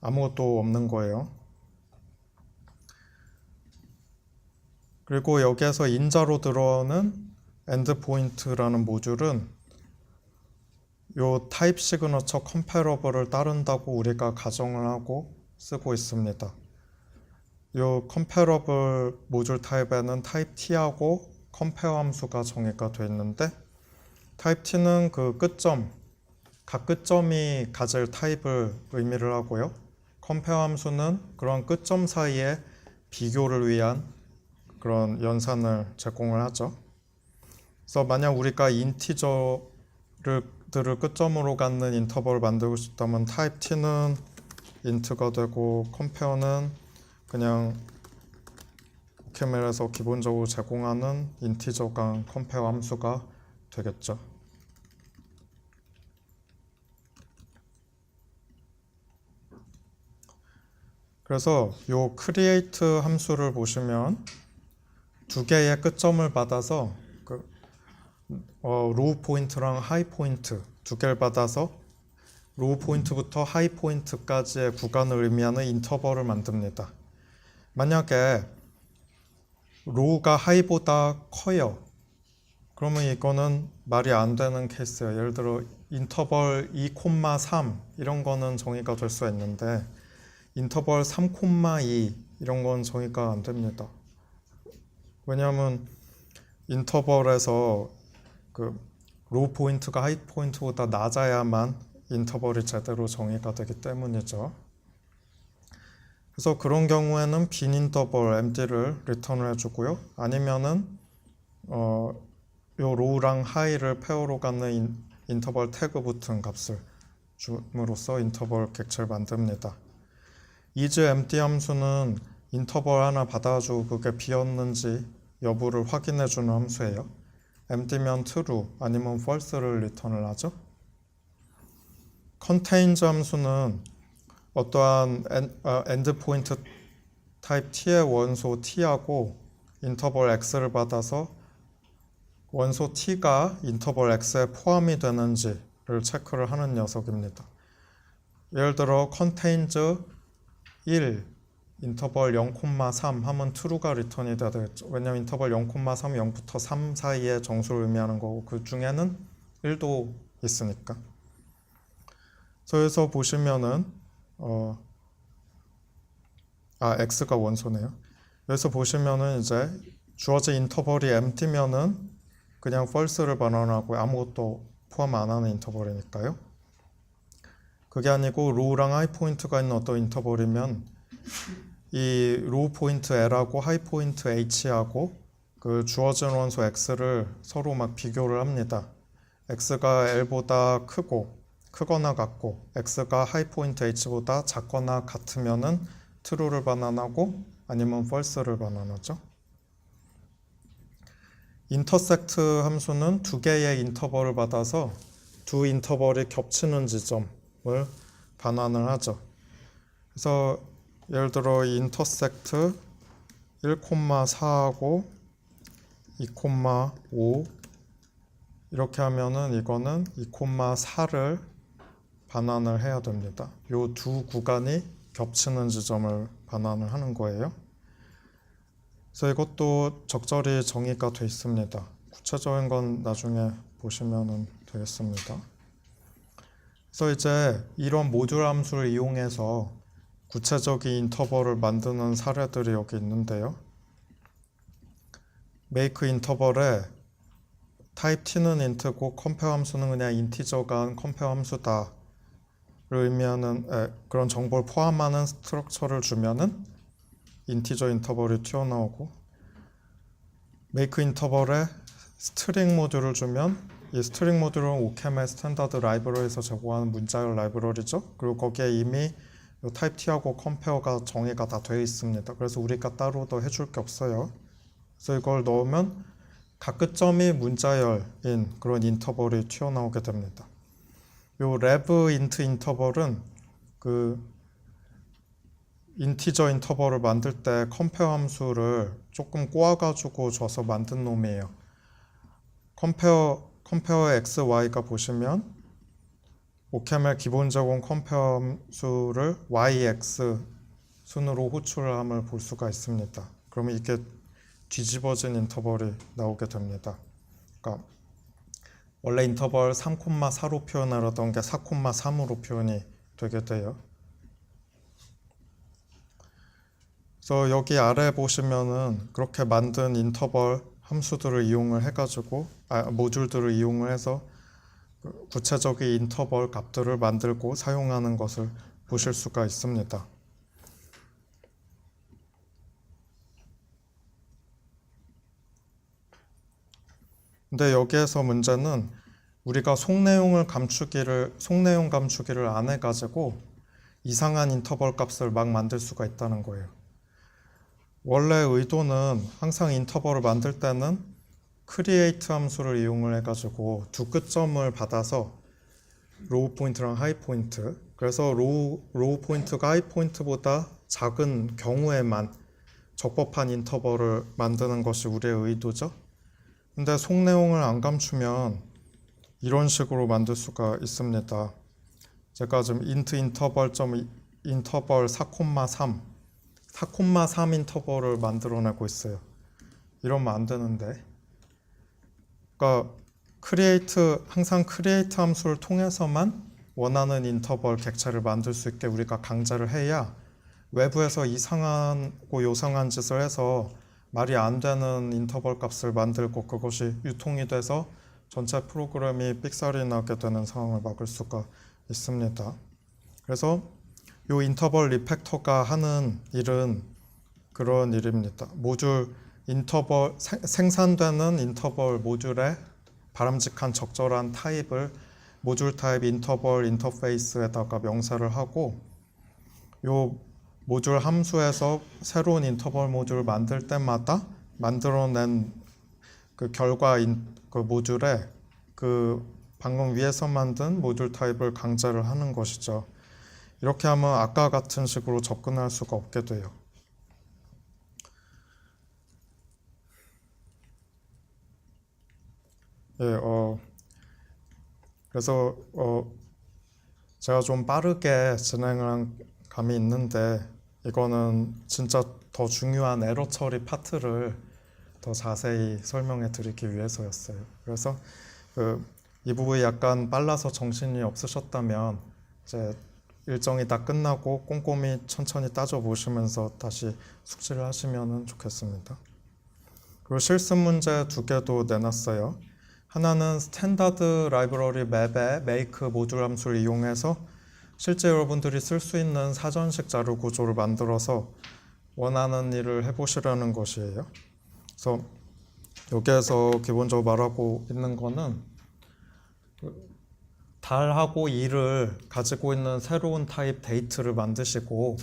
아무것도 없는 거예요. 그리고 여기에서 인자로 들어오는 엔드포인트라는 모듈은 요 타입 시그너처 컴패러블을 따른다고 우리가 가정을 하고 쓰고 있습니다. 요 컴패러블 모듈 타입에는 타입 t하고 컴페어 함수가 정의가 되어 있는데 타입 t는 그 끝점, 각 끝점이 가질 타입을 의미를 하고요. 컴페어 함수는 그런 끝점 사이의 비교를 위한 그런 연산을 제공을 하죠. 그래서 만약 우리가 인티저들을 끝점으로 갖는 인터벌을 만들고 싶다면 타입 t는 int가 되고 컴페어는 그냥 OCaml에서 기본적으로 제공하는 인티저간 컴페어 함수가 되겠죠. 그래서 요 create 함수를 보시면 두 개의 끝점을 받아서 로우 포인트랑 하이 포인트 두 개를 받아서 로우 포인트부터 하이 포인트까지의 구간을 의미하는 인터벌을 만듭니다. 만약에 로우가 하이보다 커요. 그러면 이거는 말이 안 되는 케이스예요. 예를 들어 인터벌 2,3 이런 거는 정의가 될 수 있는데 인터벌 3,2 이런 건 정의가 안 됩니다. 왜냐하면 인터벌에서 그 로우 포인트가 하이 포인트보다 낮아야만 인터벌이 제대로 정의가 되기 때문이죠. 그래서 그런 경우에는 빈 인터벌 empty를 리턴을 해주고요. 아니면은 요 로우랑 하이를 페어로 갖는 인터벌 태그 붙은 값을 줌으로써 인터벌 객체를 만듭니다. is empty 함수는 인터벌 하나 받아주고 그게 비었는지 여부를 확인해주는 함수예요. empty면 true 아니면 false를 리턴을 하죠. contains 함수는 어떠한 엔드포인트 타입 t의 원소 t하고 인터벌 x를 받아서 원소 t가 인터벌 x에 포함이 되는지를 체크를 하는 녀석입니다. 예를 들어 contains 1 인터벌 0,3 하면 true가 리턴이 돼야 되겠죠. 왜냐면 인터벌 0,3 0부터 3 사이의 정수를 의미하는 거고 그 중에는 1도 있으니까. 그래서 보시면은 x가 원소네요. 여기서 보시면은 이제 주어진 인터벌이 empty면은 그냥 false를 반환하고 아무것도 포함 안 하는 인터벌이니까요. 그게 아니고 low랑 high 포인트가 있는 어떤 인터벌이면 이 low 포인트 l하고 high 포인트 h하고 그 주어진 원소 x를 서로 막 비교를 합니다. x가 l보다 크거나 같고 x가 high 포인트 h보다 작거나 같으면은 true를 반환하고 아니면 false를 반환하죠. intersect 함수는 두 개의 인터벌을 받아서 두 인터벌이 겹치는 지점을 반환을 하죠. 그래서 예를 들어 intersect 1,4하고 2,5 이렇게 하면은 이거는 2,4를 반환을 해야 됩니다. 이 두 구간이 겹치는 지점을 반환을 하는 거예요. 그래서 이것도 적절히 정의가 돼 있습니다. 구체적인 건 나중에 보시면 되겠습니다. 그래서 이제 이런 모듈 함수를 이용해서 구체적인 인터벌을 만드는 사례들이 여기 있는데요. make 인터벌에 type t는 int고 compare 함수는 그냥 인티저가 compare 함수다 의미하는 그런 정보를 포함하는 스트럭처를 주면은 인티저 인터벌이 튀어나오고 make 인터벌에 스트링 모듈을 주면 이 스트링 모듈은 오캠의 스탠다드 라이브러리에서 제공하는 문자열 라이브러리죠. 그리고 거기에 이미 타입 t하고 컴페어가 정의가 다 되어 있습니다. 그래서 우리가 따로 더 해줄 게 없어요. 그래서 이걸 넣으면 각 끝점이 문자열인 그런 인터벌이 튀어나오게 됩니다. 요 rev int 인터벌은 그 인티저 인터벌을 만들 때 컴페어 함수를 조금 꼬아가지고 줘서 만든 놈이에요. 컴페어 x, y가 보시면 오캠의 기본 제공 컴페어 함수를 yx 순으로 호출함을 볼 수가 있습니다. 그러면 이게 뒤집어진 인터벌이 나오게 됩니다. 그러니까 원래 인터벌 3,4로 표현하려던 게 4,3으로 표현이 되게 돼요. 그래서 여기 아래 보시면은 그렇게 만든 인터벌 함수들을 이용을 해가지고 모듈들을 이용을 해서 구체적인 인터벌 값들을 만들고 사용하는 것을 보실 수가 있습니다. 근데 여기에서 문제는 우리가 속내용 감추기를 안 해가지고 이상한 인터벌 값을 막 만들 수가 있다는 거예요. 원래 의도는 항상 인터벌을 만들 때는 create 함수를 이용을 해가지고 두 끝점을 받아서 로우 포인트랑 하이 포인트, 그래서 로우 포인트가 하이 포인트보다 작은 경우에만 적법한 인터벌을 만드는 것이 우리의 의도죠. 근데 속내용을 안 감추면 이런 식으로 만들 수가 있습니다. 제가 지금 int 인터벌 4,3 인터벌을 만들어내고 있어요. 이러면 안 되는데. 그러니까 항상 create 함수를 통해서만 원하는 인터벌 객체를 만들 수 있게 우리가 강제를 해야 외부에서 이상하고 요상한 짓을 해서 말이 안 되는 인터벌 값을 만들고 그것이 유통이 돼서 전체 프로그램이 삑살이 나게 되는 상황을 막을 수가 있습니다. 그래서 이 인터벌 리팩터가 하는 일은 그런 일입니다. 모듈 인터벌 생산되는 인터벌 모듈에 바람직한 적절한 타입을 모듈 타입 인터벌 인터페이스에다가 명사를 하고 요 모듈 함수에서 새로운 인터벌 모듈을 만들 때마다 만들어낸 그 결과 그 모듈에 그 방금 위에서 만든 모듈 타입을 강제를 하는 것이죠. 이렇게 하면 아까 같은 식으로 접근할 수가 없게 돼요. 예, 그래서 제가 좀 빠르게 진행을 한 감이 있는데 이거는 진짜 더 중요한 에러 처리 파트를 더 자세히 설명해 드리기 위해서였어요. 그래서 이 부분이 약간 빨라서 정신이 없으셨다면 이제 일정이 다 끝나고 꼼꼼히 천천히 따져보시면서 다시 숙지를 하시면 좋겠습니다. 그리고 실습 문제 2개도 내놨어요. 하나는 스탠다드 라이브러리 맵의 make 모듈 함수를 이용해서 실제 여러분들이 쓸 수 있는 사전식 자료 구조를 만들어서 원하는 일을 해보시라는 것이에요. 그래서 여기에서 기본적으로 말하고 있는 거는 달하고 2를 가지고 있는 새로운 타입 데이트를 만드시고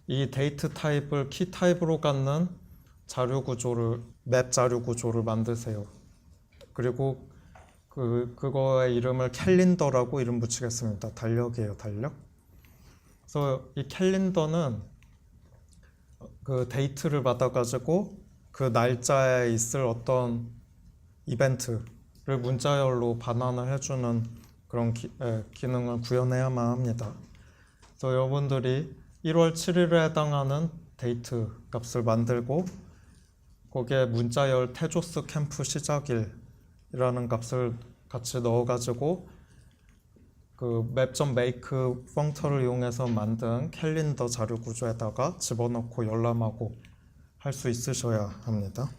이 데이트 타입을 키 타입으로 갖는 자료 구조를 맵 자료 구조를 만드세요. 그리고 그거의 이름을 캘린더라고 이름 붙이겠습니다. 달력이에요, 달력. 그래서 이 캘린더는 그 데이트를 받아가지고 그 날짜에 있을 어떤 이벤트를 문자열로 반환을 해주는 그런 기능을 구현해야만 합니다. 그래서 여러분들이 1월 7일에 해당하는 데이트 값을 만들고 거기에 문자열 테조스 캠프 시작일이라는 값을 같이 넣어가지고 그 map.make 펑터를 이용해서 만든 캘린더 자료 구조에다가 집어넣고 열람하고 할 수 있으셔야 합니다.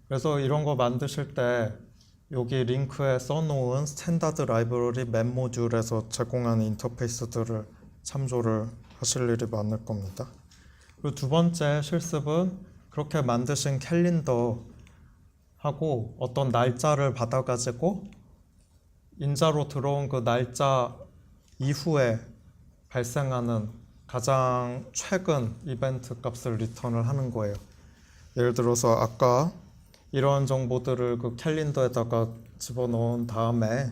그래서 이런 거 만드실 때 여기 링크에 써놓은 스탠다드 라이브러리 맵 모듈에서 제공하는 인터페이스들을 참조를 하실 일이 많을 겁니다. 그리고 2번째 실습은 그렇게 만드신 캘린더 하고 어떤 날짜를 받아가지고 인자로 들어온 그 날짜 이후에 발생하는 가장 최근 이벤트 값을 리턴을 하는 거예요. 예를 들어서 아까 이런 정보들을 그 캘린더에다가 집어넣은 다음에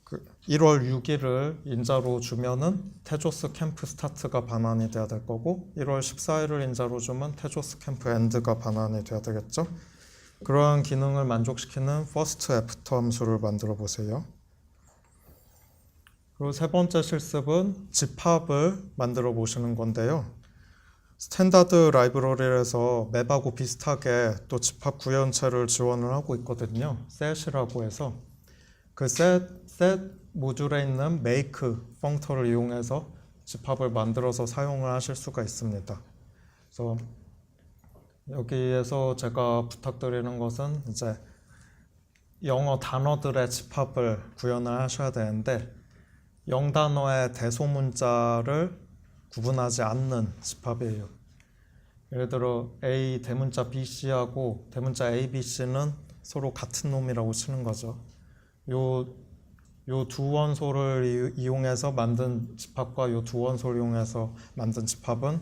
그 1월 6일을 인자로 주면은 테조스 캠프 스타트가 반환이 돼야 될 거고 1월 14일을 인자로 주면 테조스 캠프 엔드가 반환이 돼야 되겠죠. 그러한 기능을 만족시키는 first after 함수를 만들어 보세요. 그리고 3번째 실습은 집합을 만들어 보시는 건데요. 스탠다드 라이브러리에서 맵하고 비슷하게 또 집합 구현체를 지원을 하고 있거든요. set이라고 해서 그 set 모듈에 있는 make 펑터를 이용해서 집합을 만들어서 사용을 하실 수가 있습니다. 그래서 여기에서 제가 부탁드리는 것은 이제 영어 단어들의 집합을 구현을 하셔야 되는데 영단어의 대소문자를 구분하지 않는 집합이에요. 예를 들어 A 대문자 BC하고 대문자 ABC는 서로 같은 놈이라고 치는 거죠. 요 두 원소를 이용해서 만든 집합과 요 두 원소를 이용해서 만든 집합은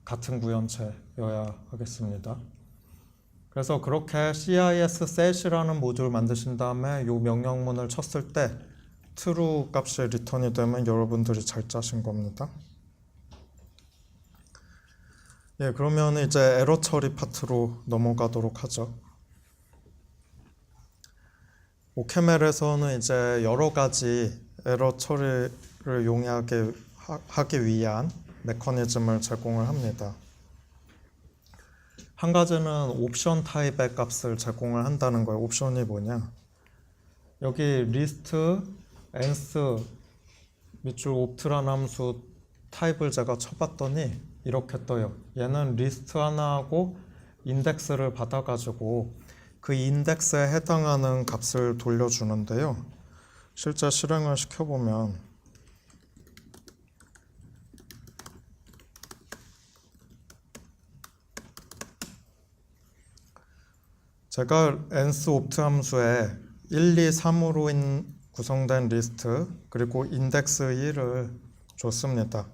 같은 구현체여야 하겠습니다. 그래서 그렇게 CIS set이라는 모듈을 만드신 다음에 요 명령문을 쳤을 때 true 값이 리턴이 되면 여러분들이 잘 짜신 겁니다. 예, 그러면 이제 에러 처리 파트로 넘어가도록 하죠. 오케멜에서는 이제 여러 가지 에러 처리를 용이하게 하기 위한 메커니즘을 제공을 합니다. 한 가지는 옵션 타입의 값을 제공을 한다는 거예요. 옵션이 뭐냐? 여기 리스트, 앤스, 밑줄 옵트라는 함수 타입을 제가 쳐봤더니 이렇게 떠요. 얘는 리스트 하나하고 인덱스를 받아가지고 그 인덱스에 해당하는 값을 돌려주는데요. 실제 실행을 시켜보면 제가 앤스 옵트 함수에 1, 2, 3으로 구성된 리스트 그리고 인덱스 1을 줬습니다.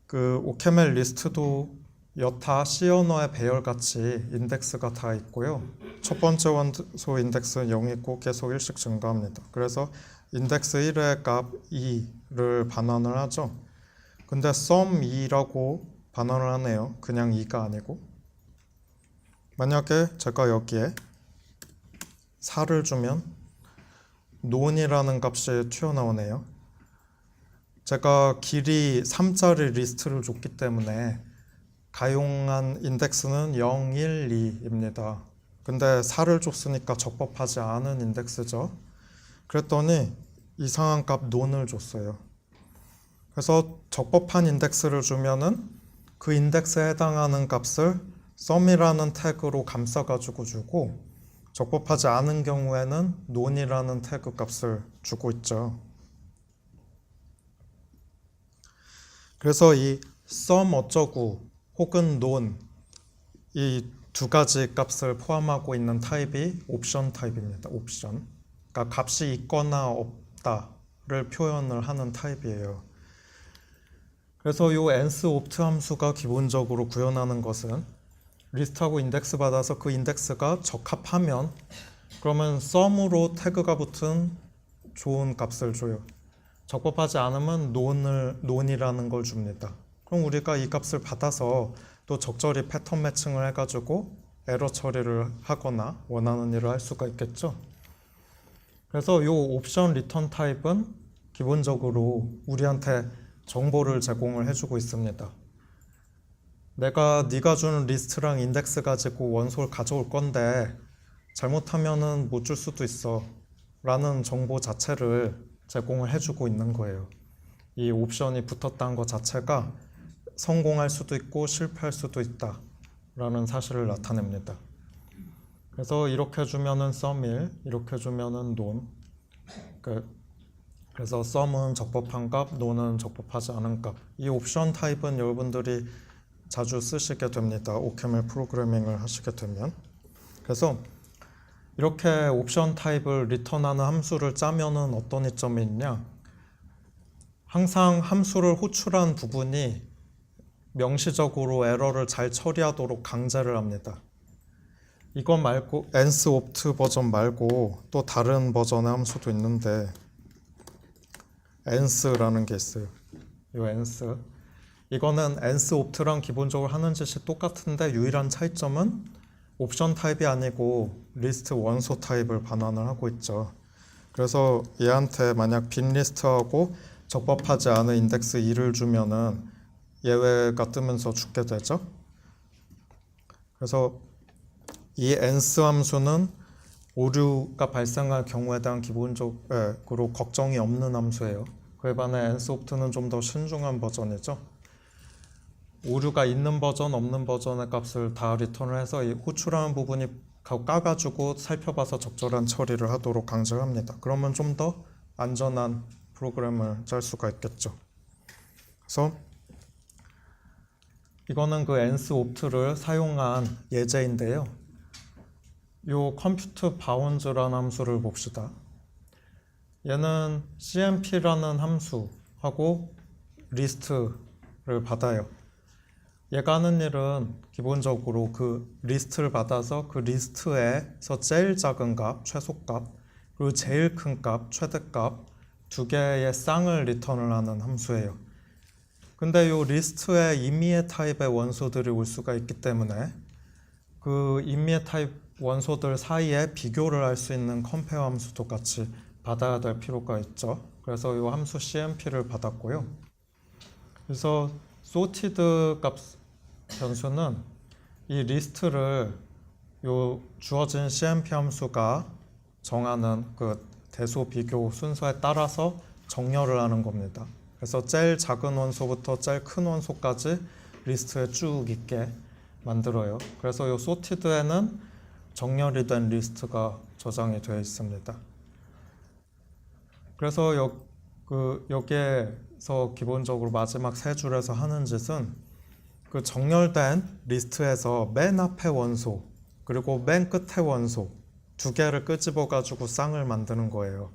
그 오케멜 리스트도 여타 C 언어의 배열같이 인덱스가 다 있고요. 첫 번째 원소 인덱스는 0이고 계속 1씩 증가합니다. 그래서 인덱스 1의 값 2를 반환을 하죠. 근데 sum 2라고 반환을 하네요. 그냥 2가 아니고. 만약에 제가 여기에 4를 주면 논이라는 값이 튀어나오네요. 제가 길이 3짜리 리스트를 줬기 때문에 가용한 인덱스는 0, 1, 2입니다. 근데 4를 줬으니까 적법하지 않은 인덱스죠. 그랬더니 이상한 값 논을 줬어요. 그래서 적법한 인덱스를 주면은 그 인덱스에 해당하는 값을 sum이라는 태그로 감싸가지고 주고, 적법하지 않은 경우에는 논이라는 태그 값을 주고 있죠. 그래서 이 sum 어쩌구 혹은 논, 이 두 가지 값을 포함하고 있는 타입이 옵션 타입입니다. 옵션. 그러니까 값이 있거나 없다를 표현을 하는 타입이에요. 그래서 이 ends_opt 함수가 기본적으로 구현하는 것은 리스트하고 인덱스 받아서 그 인덱스가 적합하면 그러면 sum으로 태그가 붙은 좋은 값을 줘요. 적법하지 않으면 논이라는 걸 줍니다. 그럼 우리가 이 값을 받아서 또 적절히 패턴 매칭을 해가지고 에러 처리를 하거나 원하는 일을 할 수가 있겠죠. 그래서 이 옵션 리턴 타입은 기본적으로 우리한테 정보를 제공을 해주고 있습니다. 네가 주는 리스트랑 인덱스 가지고 원소를 가져올 건데 잘못하면은 못 줄 수도 있어 라는 정보 자체를 제공을 해주고 있는 거예요. 이 옵션이 붙었다는 것 자체가 성공할 수도 있고 실패할 수도 있다 라는 사실을 나타냅니다. 그래서 이렇게 주면은 sum1, 이렇게 주면은 논. 그래서 sum은 적법한 값, 논은 적법하지 않은 값. 이 옵션 타입은 여러분들이 자주 쓰시게 됩니다. OCaml 프로그래밍을 하시게 되면. 그래서 이렇게 옵션 타입을 리턴하는 함수를 짜면은 어떤 이점이 있냐? 항상 함수를 호출한 부분이 명시적으로 에러를 잘 처리하도록 강제를 합니다. 이것 말고 ends_opt 버전 말고 또 다른 버전의 함수도 있는데 ans라는 게 있어요. 이 ans. 이거는 ends_opt랑 기본적으로 하는 짓이 똑같은데 유일한 차이점은 옵션 타입이 아니고 리스트 원소 타입을 반환을 하고 있죠. 그래서 얘한테 만약 빈 리스트하고 적법하지 않은 인덱스 2를 주면은 예외가 뜨면서 죽게 되죠. 그래서 이 ans 함수는 오류가 발생할 경우에 대한 기본적으로 걱정이 없는 함수예요. 그에 반해 ends_opt는 좀 더 신중한 버전이죠. 오류가 있는 버전, 없는 버전의 값을 다 리턴을 해서 이 호출하는 부분이 까가지고 살펴봐서 적절한 처리를 하도록 강제합니다. 그러면 좀 더 안전한 프로그램을 짤 수가 있겠죠. 그래서 이거는 그 ends_opt를 사용한 예제인데요. 요 compute bounds라는 함수를 봅시다. 얘는 cmp라는 함수하고 리스트를 받아요. 얘가 하는 일은 기본적으로 그 리스트를 받아서 그 리스트에서 제일 작은 값, 최소값, 그리고 제일 큰 값, 최대값 두 개의 쌍을 리턴을 하는 함수예요. 근데 이 리스트에 임의의 타입의 원소들이 올 수가 있기 때문에 그 임의의 타입 원소들 사이에 비교를 할 수 있는 컴페어 함수도 같이 받아야 될 필요가 있죠. 그래서 이 함수 cmp를 받았고요. 그래서 sorted 값 변수는 이 리스트를 요 주어진 cmp 함수가 정하는 그 대소 비교 순서에 따라서 정렬을 하는 겁니다. 그래서 제일 작은 원소부터 제일 큰 원소까지 리스트에 쭉 있게 만들어요. 그래서 이 sorted에는 정렬이 된 리스트가 저장이 되어 있습니다. 그래서 여기에서 기본적으로 마지막 세 줄에서 하는 짓은 그 정렬된 리스트에서 맨 앞에 원소 그리고 맨 끝에 원소 두 개를 끄집어 가지고 쌍을 만드는 거예요.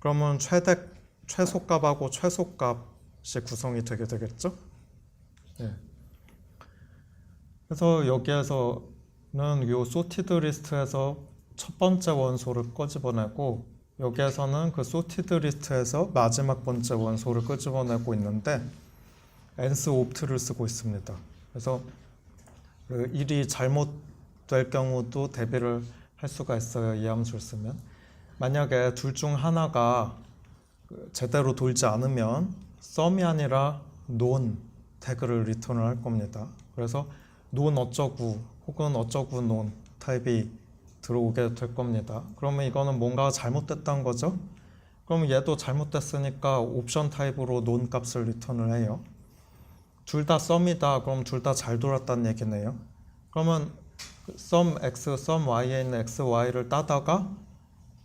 그러면 최소값하고 최소값이 구성이 되게 되겠죠? 네. 그래서 여기에서는 이 sorted 리스트에서 첫 번째 원소를 끄집어내고 여기에서는 그 sorted 리스트에서 마지막 번째 원소를 끄집어내고 있는데 ends_opt를 쓰고 있습니다. 그래서 그 일이 잘못 될 경우도 대비를 할 수가 있어요. 이 함수를 쓰면. 만약에 둘 중 하나가 제대로 돌지 않으면 sum이 아니라 non 태그를 리턴을 할 겁니다. 그래서 non 어쩌구 혹은 어쩌구 non 타입이 들어오게 될 겁니다. 그러면 이거는 뭔가 잘못됐다는 거죠. 그럼 얘도 잘못됐으니까 옵션 타입으로 non 값을 리턴을 해요. 둘 다 sum이다. 그럼 둘 다 잘 돌았다는 얘기네요. 그러면 sum x, sum y에 있는 x, y를 따다가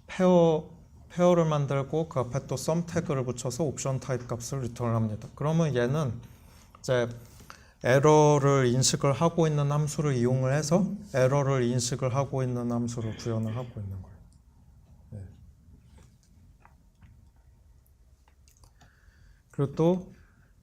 페어를 만들고 그 앞에 또 sum 태그를 붙여서 옵션 타입 값을 리턴을 합니다. 그러면 얘는 이제 에러를 인식을 하고 있는 함수를 이용을 해서 에러를 인식을 하고 있는 함수를 구현을 하고 있는 거예요. 네. 그리고 또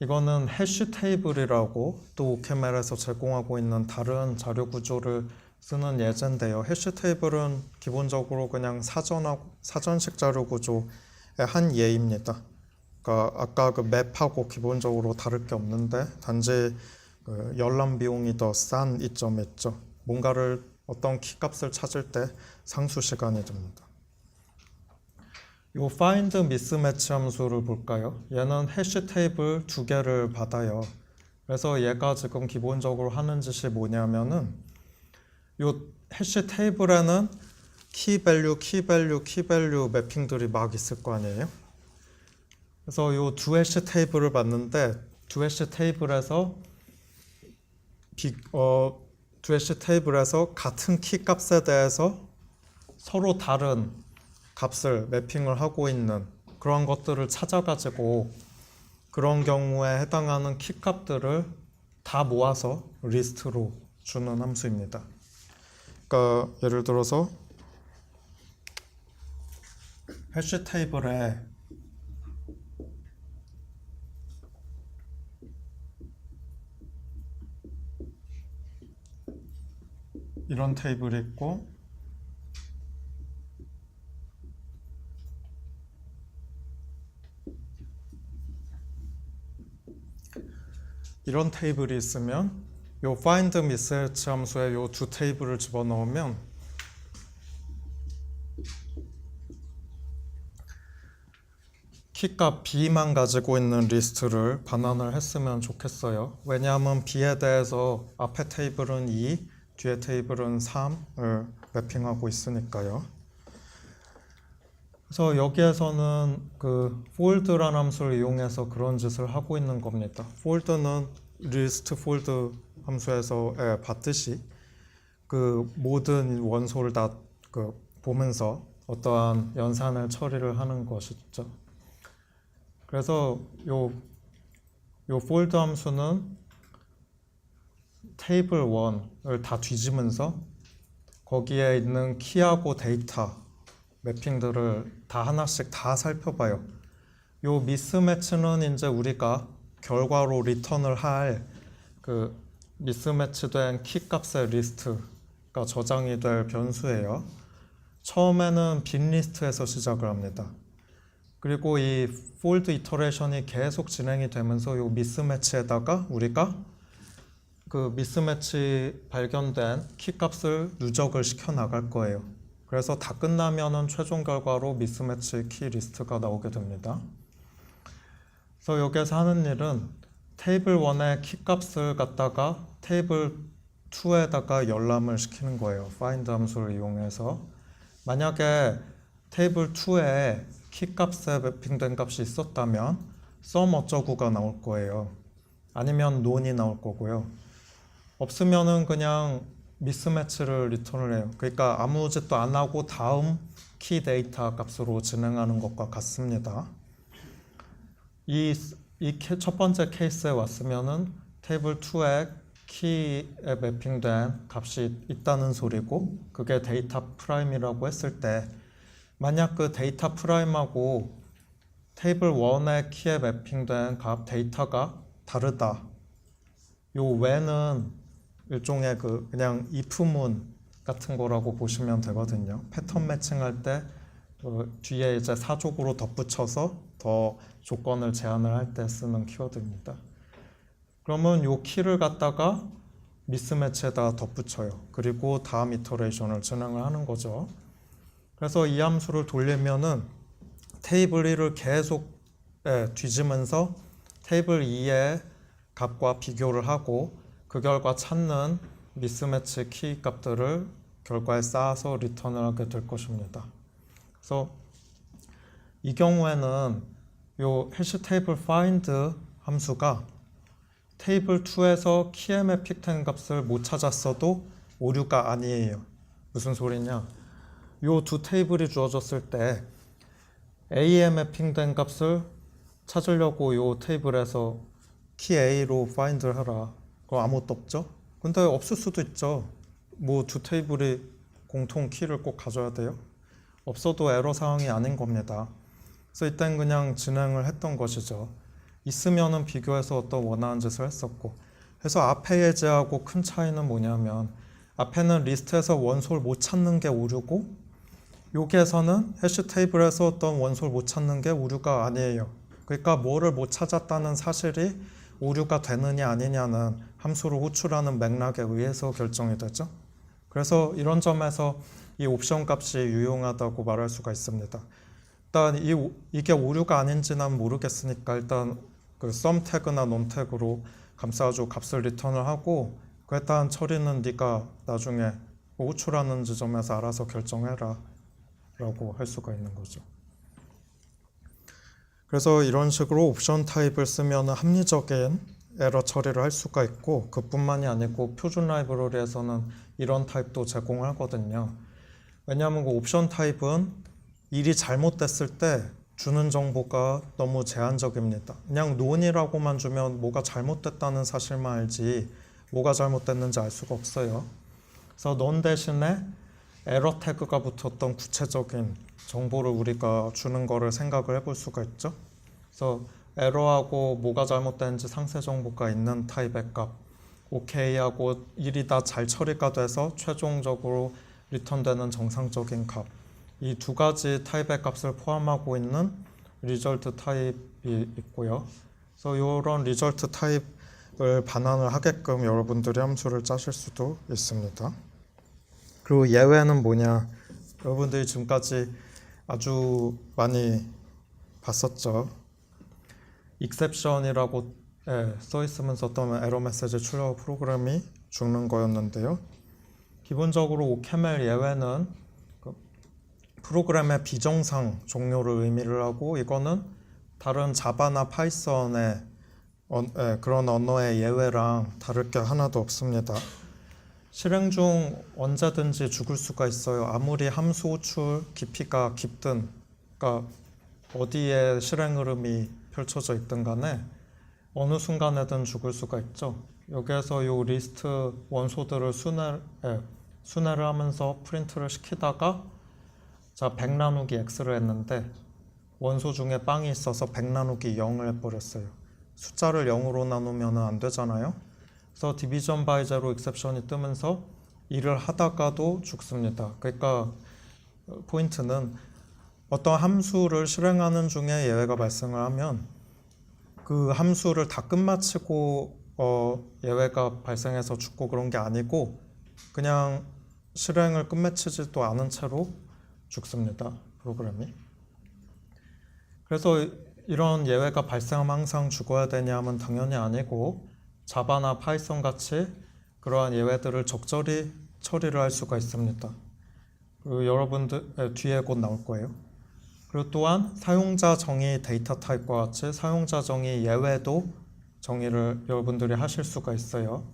이거는 해시 테이블이라고 또 OCaml에서 제공하고 있는 다른 자료 구조를 쓰는 예제인데요. 해시 테이블은 기본적으로 그냥 사전식 자료 구조의 한 예입니다. 그러니까 아까 그 맵하고 기본적으로 다를 게 없는데 단지 그 열람 비용이 더 싼 이점이 있죠. 뭔가를 어떤 키 값을 찾을 때 상수 시간이 듭니다. 이 find mismatch 함수를 볼까요? 얘는 해시 테이블 2개를 받아요. 그래서 얘가 지금 기본적으로 하는 짓이 뭐냐면은 이 해시 테이블에는 키 밸류 매핑들이 막 있을 거 아니에요? 그래서 이 두 해시 테이블을 봤는데 두 해시 테이블에서 같은 키 값에 대해서 서로 다른 값을 매핑을 하고 있는 그런 것들을 찾아가지고 그런 경우에 해당하는 키 값들을 다 모아서 리스트로 주는 함수입니다. 그러니까 예를 들어서 해시 테이블에 이런 테이블이 있고 이런 테이블이 있으면 요 find mismatch 함수에 요 두 테이블을 집어넣으면 키값 b만 가지고 있는 리스트를 반환을 했으면 좋겠어요. 왜냐하면 b에 대해서 앞에 테이블은 2, 뒤에 테이블은 3을 매핑하고 있으니까요. 그래서 여기에서는 그 fold라는 함수를 이용해서 그런 짓을 하고 있는 겁니다. fold는 list fold 함수에서 봤듯이 그 모든 원소를 다 보면서 어떠한 연산을 처리를 하는 것이죠. 그래서 요 fold 함수는 테이블 1을 다 뒤지면서 거기에 있는 키하고 데이터 매핑들을 다 하나씩 다 살펴봐요. 요 미스매치는 이제 우리가 결과로 리턴을 할 그 미스매치된 키 값의 리스트가 저장이 될 변수예요. 처음에는 빈 리스트에서 시작을 합니다. 그리고 이 폴드 이터레이션이 계속 진행이 되면서 요 미스매치에다가 우리가 그 미스매치 발견된 키 값을 누적을 시켜 나갈 거예요. 그래서 다 끝나면은 최종 결과로 미스매치 키 리스트가 나오게 됩니다. 그래서 여기에서 하는 일은 테이블 1의 키 값을 갖다가 테이블 2에다가 열람을 시키는 거예요. find 함수를 이용해서. 만약에 테이블 2에 키 값에 매핑된 값이 있었다면 sum 어쩌구가 나올 거예요. 아니면 non이 나올 거고요. 없으면은 그냥 미스매치를 리턴을 해요. 그러니까 아무 짓도 안 하고 다음 키 데이터 값으로 진행하는 것과 같습니다. 이 첫 번째 케이스에 왔으면은 테이블 2에 키에 매핑된 값이 있다는 소리고 그게 데이터 프라임이라고 했을 때 만약 그 데이터 프라임하고 테이블 1의 키에 매핑된 값 데이터가 다르다. 요 when은 일종의 그냥 if문 같은 거라고 보시면 되거든요. 패턴 매칭할 때 뒤에 이제 사족으로 덧붙여서 더 조건을 제한을 할 때 쓰는 키워드입니다. 그러면 요 키를 갖다가 미스매치에다 덧붙여요. 그리고 다음 이터레이션을 진행을 하는 거죠. 그래서 이 함수를 돌리면은 테이블 1을 계속 뒤지면서 테이블 2의 값과 비교를 하고 그 결과 찾는 미스매치 키 값들을 결과에 쌓아서 리턴을 하게 될 것입니다. 그래서 이 경우에는 요 해시 테이블 find 함수가 테이블 2에서 키에 매픽된 값을 못 찾았어도 오류가 아니에요. 무슨 소리냐? 요 두 테이블이 주어졌을 때 A에 매핑된 값을 찾으려고 요 테이블에서 키 A로 find를 하라. 그럼 아무것도 없죠? 근데 없을 수도 있죠. 뭐 두 테이블이 공통 키를 꼭 가져야 돼요? 없어도 에러 상황이 아닌 겁니다. 그래서 이땐 그냥 진행을 했던 것이죠. 있으면은 비교해서 어떤 원하는 짓을 했었고. 그래서 앞에 예제하고 큰 차이는 뭐냐면 앞에는 리스트에서 원소를 못 찾는 게 오류고 여기에서는 해시 테이블에서 어떤 원소를 못 찾는 게 오류가 아니에요. 그러니까 뭐를 못 찾았다는 사실이 오류가 되느냐 아니냐는 함수를 호출하는 맥락에 의해서 결정이 되죠. 그래서 이런 점에서 이 옵션 값이 유용하다고 말할 수가 있습니다. 일단 이게 오류가 아닌지는 모르겠으니까 일단 그 sum 태그나 non 태그로 감싸가지고 값을 리턴을 하고 그에 따른 처리는 네가 나중에 호출하는 지점에서 알아서 결정해라 라고 할 수가 있는 거죠. 그래서 이런 식으로 옵션 타입을 쓰면 합리적인 에러 처리를 할 수가 있고 그뿐만이 아니고 표준 라이브러리에서는 이런 타입도 제공하거든요. 왜냐하면 그 옵션 타입은 일이 잘못됐을 때 주는 정보가 너무 제한적입니다. 그냥 논이라고만 주면 뭐가 잘못됐다는 사실만 알지 뭐가 잘못됐는지 알 수가 없어요. 그래서 논 대신에 에러 태그가 붙었던 구체적인 정보를 우리가 주는 거를 생각을 해볼 수가 있죠. 그래서 에러하고 뭐가 잘못됐는지 상세 정보가 있는 타입의 값, OK하고 일이 다 잘 처리가 돼서 최종적으로 리턴되는 정상적인 값, 이 두 가지 타입의 값을 포함하고 있는 리절트 타입이 있고요. 그래서 이런 리절트 타입을 반환을 하게끔 여러분들이 함수를 짜실 수도 있습니다. 그리고 예외는 뭐냐? 여러분들이 지금까지 아주 많이 봤었죠. exception이라고 써 있으면서 어떤 에러 메시지 출력 프로그램이 죽는 거였는데요. 기본적으로 OCaml 예외는 그 프로그램의 비정상 종료를 의미를 하고 이거는 다른 자바나 파이썬의 그런 언어의 예외랑 다를 게 하나도 없습니다. 실행 중 언제든지 죽을 수가 있어요. 아무리 함수 호출 깊이가 깊든, 그러니까 어디에 실행 흐름이 펼쳐져 있든 간에 어느 순간에든 죽을 수가 있죠. 여기에서 이 리스트 원소들을 순회를 하면서 프린트를 시키다가 자 100 나누기 x를 했는데 원소 중에 빵이 있어서 100 나누기 0을 해버렸어요. 숫자를 0으로 나누면 안 되잖아요. 그래서 디비전 바이 제로 익셉션이 뜨면서 일을 하다가도 죽습니다. 그러니까 포인트는 어떤 함수를 실행하는 중에 예외가 발생을 하면 그 함수를 다 끝마치고 예외가 발생해서 죽고 그런 게 아니고 그냥 실행을 끝마치지도 않은 채로 죽습니다. 프로그램이. 그래서 이런 예외가 발생하면 항상 죽어야 되냐 하면 당연히 아니고 자바나 파이썬 같이 그러한 예외들을 적절히 처리를 할 수가 있습니다. 그리고 여러분들 뒤에 곧 나올 거예요. 그리고 또한 사용자 정의 데이터 타입과 같이 사용자 정의 예외도 정의를 여러분들이 하실 수가 있어요.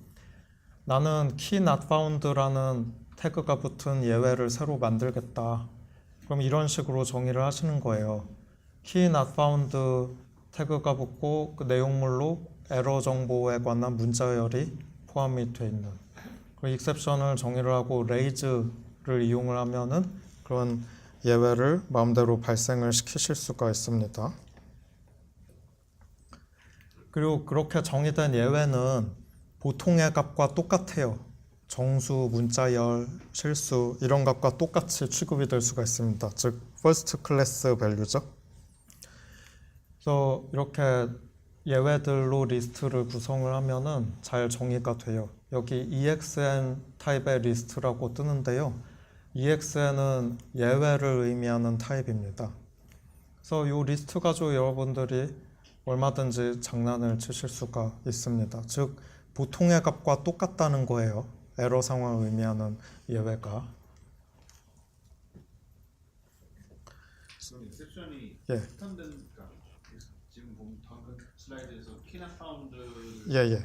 나는 key not found라는 태그가 붙은 예외를 새로 만들겠다. 그럼 이런 식으로 정의를 하시는 거예요. key not found 태그가 붙고 그 내용물로 에러 정보에 관한 문자열이 포함이 되어 있는 그 exception을 정의를 하고 raise를 이용을 하면은 그런 예외를 마음대로 발생을 시키실 수가 있습니다. 그리고 그렇게 정의된 예외는 보통의 값과 똑같아요. 정수, 문자열, 실수 이런 값과 똑같이 취급이 될 수가 있습니다. 즉 first class value죠. 그래서 이렇게 예외들로 리스트를 구성을 하면은 잘 정의가 돼요. 여기 EXN 타입의 리스트라고 뜨는데요. EXN은 예외를 의미하는 타입입니다. 그래서 이 리스트 가지고 여러분들이 얼마든지 장난을 치실 수가 있습니다. 즉 보통의 값과 똑같다는 거예요. 에러 상황을 의미하는 예외가. 그럼 익셉션이 예. 스탠드, 그러니까 지금 보면 방금 슬라이드에서 키나 사운드 예예.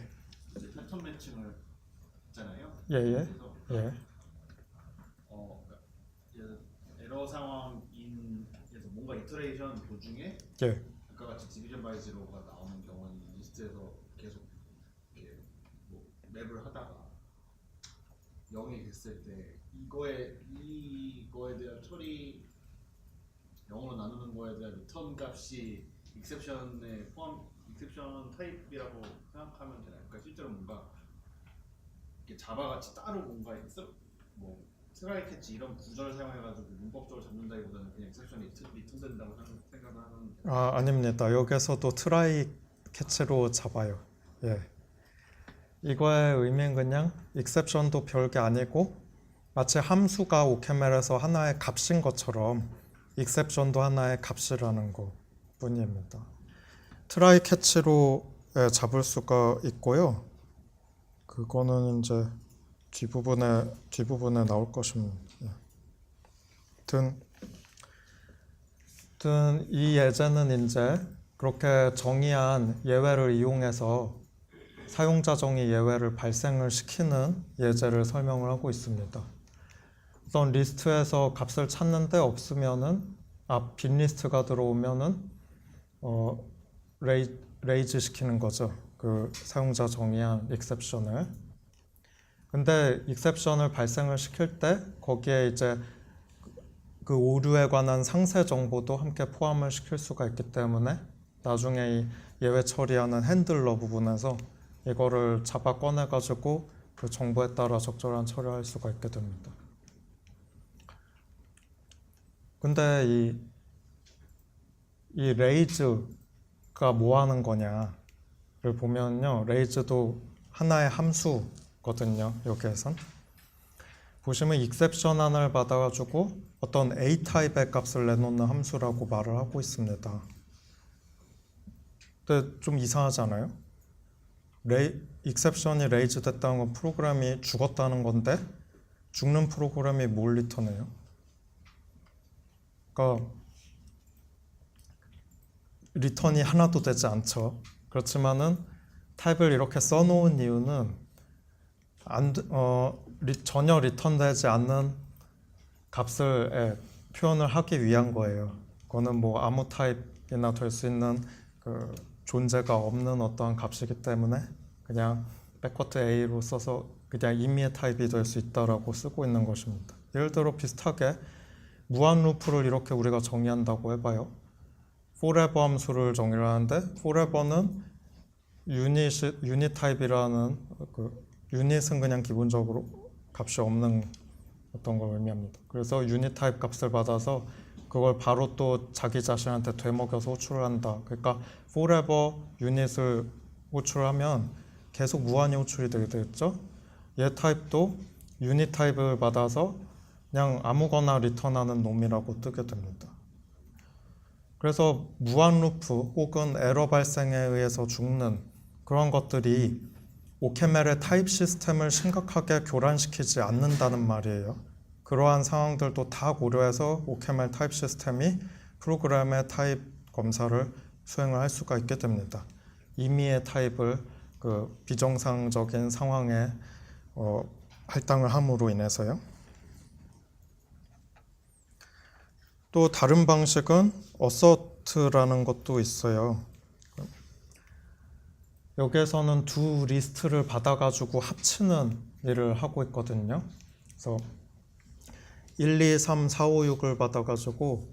이제 패턴 매칭을 했잖아요. 예예. 그래서 예. 그러니까 에러 상황인에서 뭔가 이터레이션 도중에 예. 아까 같이 디비전 바이 제로가 나오는 경우는 리스트에서 계속 이렇게 뭐 맵을 하다가 0이 됐을 때 이거에 대한 처리 0으로 나누는 거에 대한 리턴 값이 익셉션 타입이라고 생각하면 되나요? 그러니까 실제로 뭔가 이렇게 자바같이 따로 뭔가 뭐 트라이 캐치 이런 구조를 사용해가지고 문법적으로 잡는다기보다는 그냥 익셉션이 리턴된다고 생각을 하면 되나요? 아닙니다. 여기서도 트라이 캐치로 잡아요. 예. 이거의 의미는 그냥 익셉션도 별게 아니고 마치 함수가 OCaml에서 하나의 값인 것처럼 익셉션도 하나의 값이라는 것 뿐입니다. 트라이 캐치로 잡을 수가 있고요. 그거는 이제 뒷부분에 나올 것입니다. 하여튼 이 예제는 이제 그렇게 정의한 예외를 이용해서 사용자 정의 예외를 발생을 시키는 예제를 설명을 하고 있습니다. 어떤 리스트에서 값을 찾는데 없으면은 빈 리스트가 들어오면은 레이즈 시키는 거죠. 그 사용자 정의한 익셉션을. 근데 익셉션을 발생을 시킬 때 거기에 이제 그 오류에 관한 상세 정보도 함께 포함을 시킬 수가 있기 때문에 나중에 이 예외 처리하는 핸들러 부분에서 이거를 잡아 꺼내 가지고 그 정보에 따라 적절한 처리를 할 수가 있게 됩니다. 근데 이 레이즈가 뭐 하는 거냐를 보면요. 레이즈도 하나의 함수거든요. 여기에선. 보시면 익셉션 하나를 받아가지고 어떤 A 타입의 값을 내놓는 함수라고 말을 하고 있습니다. 근데 좀 이상하지 않아요? 익셉션이 레이즈 됐다는 건 프로그램이 죽었다는 건데 죽는 프로그램이 뭘 리턴해요? 그러니까 리턴이 하나도 되지 않죠. 그렇지만은 타입을 이렇게 써놓은 이유는 전혀 리턴되지 않는 값을 표현을 하기 위한 거예요. 그거는 뭐 아무 타입이나 될 수 있는 그 존재가 없는 어떠한 값이기 때문에 그냥 백워트 A로 써서 그냥 임의의 타입이 될 수 있다라고 쓰고 있는 것입니다. 예를 들어 비슷하게 무한 루프를 이렇게 우리가 정의한다고 해봐요. forever 함수를 정의를 하는데 forever는 유닛 타입이라는 그 유닛은 그냥 기본적으로 값이 없는 어떤 걸 의미합니다. 그래서 유닛 타입 값을 받아서 그걸 바로 또 자기 자신한테 되먹여서 호출을 한다. 그러니까 forever 유닛을 호출하면 계속 무한히 호출이 되게 되겠죠. 얘 타입도 유닛 타입을 받아서 그냥 아무거나 리턴하는 놈이라고 뜨게 됩니다. 그래서 무한 루프 혹은 에러 발생에 의해서 죽는 그런 것들이 OCaml의 타입 시스템을 심각하게 교란시키지 않는다는 말이에요. 그러한 상황들도 다 고려해서 OCaml 타입 시스템이 프로그램의 타입 검사를 수행을 할 수가 있게 됩니다. 임의의 타입을 그 비정상적인 상황에 할당을 함으로 인해서요. 또 다른 방식은 assert라는 것도 있어요. 여기에서는 두 리스트를 받아가지고 합치는 일을 하고 있거든요. 그래서 1, 2, 3, 4, 5, 6을 받아가지고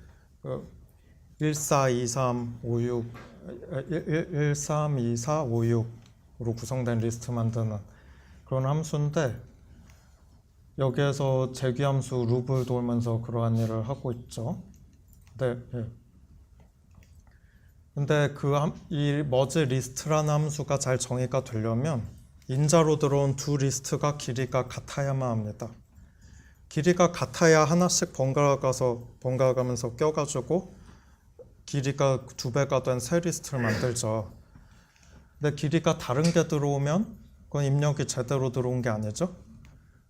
1, 4, 2, 3, 5, 6 1, 3, 2, 4, 5, 6으로 구성된 리스트 만드는 그런 함수인데 여기에서 재귀함수 룹을 돌면서 그러한 일을 하고 있죠. 네, 예. 근데 이 머지 리스트라는 함수가 잘 정의가 되려면 인자로 들어온 두 리스트가 길이가 같아야만 합니다. 길이가 같아야 하나씩 번갈아가면서 껴가지고 길이가 2배가 된 새 리스트를 만들죠. 근데 길이가 다른 게 들어오면 그건 입력이 제대로 들어온 게 아니죠.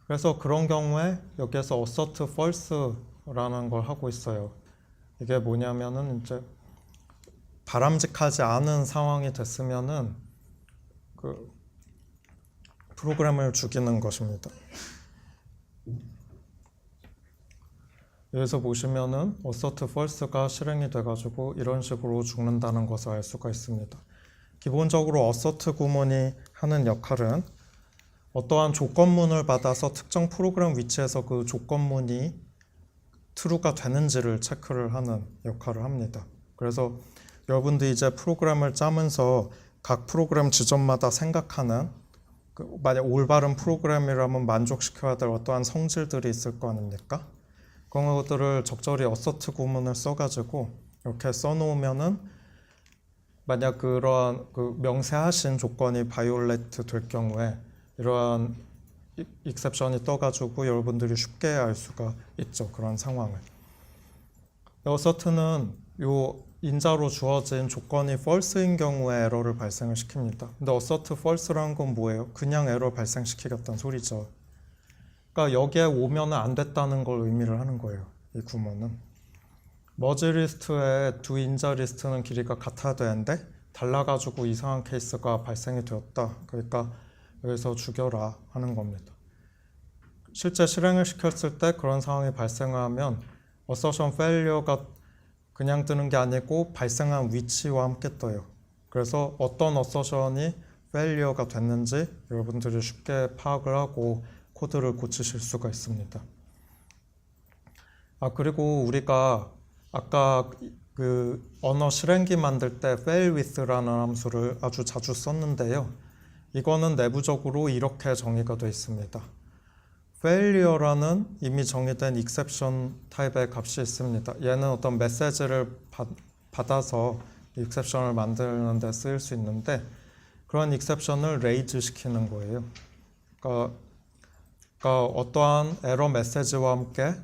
그래서 그런 경우에 여기에서 assert false라는 걸 하고 있어요. 이게 뭐냐면은 이제 바람직하지 않은 상황이 됐으면은 그 프로그램을 죽이는 것입니다. 여기서 보시면은 assert false가 실행이 돼가지고 이런 식으로 죽는다는 것을 알 수가 있습니다. 기본적으로 assert 구문이 하는 역할은 어떠한 조건문을 받아서 특정 프로그램 위치에서 그 조건문이 true가 되는지를 체크를 하는 역할을 합니다. 그래서 여러분들이 이제 프로그램을 짜면서 각 프로그램 지점마다 생각하는 만약 올바른 프로그램이라면 만족시켜야 될 어떠한 성질들이 있을 거 아닙니까? 그런 것들을 적절히 assert 구문을 써가지고 이렇게 써놓으면은 만약 그러한 명세하신 조건이 바이올레이트 될 경우에 이러한 익셉션이 떠가지고 여러분들이 쉽게 알 수가 있죠. 그런 상황을. assert는 요 인자로 주어진 조건이 false인 경우에 에러를 발생을 시킵니다. 근데 assert false라는 건 뭐예요? 그냥 에러 발생시키겠다는 소리죠. 그러니까 여기에 오면 안 됐다는 걸 의미를 하는 거예요. 이 구문은. 머지 리스트의 두 인자 리스트는 길이가 같아야 되는데 달라가지고 이상한 케이스가 발생이 되었다. 그러니까 여기서 죽여라 하는 겁니다. 실제 실행을 시켰을 때 그런 상황이 발생하면 assertion failure가 그냥 뜨는 게 아니고 발생한 위치와 함께 떠요. 그래서 어떤 assertion이 failure가 됐는지 여러분들이 쉽게 파악을 하고 코드를 고치실 수가 있습니다. 그리고 우리가 아까 그 언어 실행기 만들 때 fail with라는 함수를 아주 자주 썼는데요. 이거는 내부적으로 이렇게 정의가 되어 있습니다. failure라는 이미 정의된 exception 타입의 값이 있습니다. 얘는 어떤 메시지를 받아서 exception을 만드는 데 쓰일 수 있는데 그런 exception을 raise 시키는 거예요. 그러니까 어떠한 에러 메시지와 함께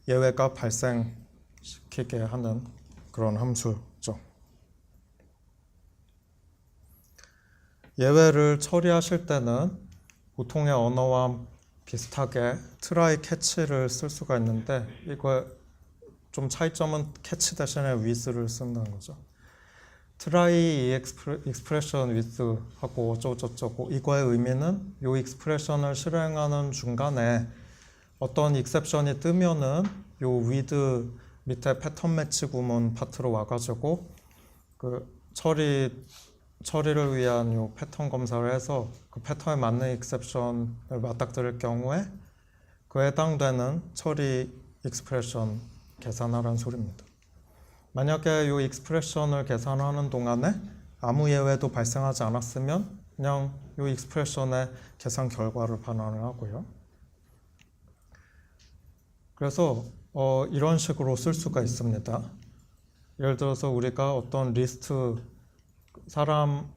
예외가 발생시키게 하는 그런 함수죠. 예외를 처리하실 때는 보통의 언어와 비슷하게 try catch를 쓸 수가 있는데 이거 좀 차이점은 catch 대신에 with를 쓴다는 거죠. try expression with 하고 어쩌고저쩌고 이거의 의미는 이 expression을 실행하는 중간에 어떤 exception이 뜨면은 요 with 밑에 패턴 매치 구문 파트로 와가지고 그 처리를 위한 요 패턴 검사를 해서 그 패턴에 맞는 exception을 맞닥뜨릴 경우에 그에 해당되는 처리 expression 계산하라는 소리입니다. 만약에 이 익스프레션을 계산하는 동안에 아무 예외도 발생하지 않았으면 그냥 이 익스프레션의 계산 결과를 반환을 하고요. 그래서 이런 식으로 쓸 수가 있습니다. 예를 들어서 우리가 어떤 리스트 사람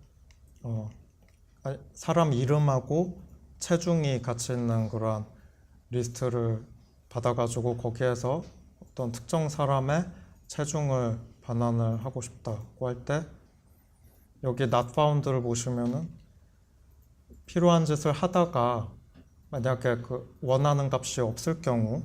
이름하고 체중이 같이 있는 그런 리스트를 받아가지고 거기에서 어떤 특정 사람의 체중을 반환을 하고 싶다고 할 때 여기 not found를 보시면은 필요한 짓을 하다가 만약에 그 원하는 값이 없을 경우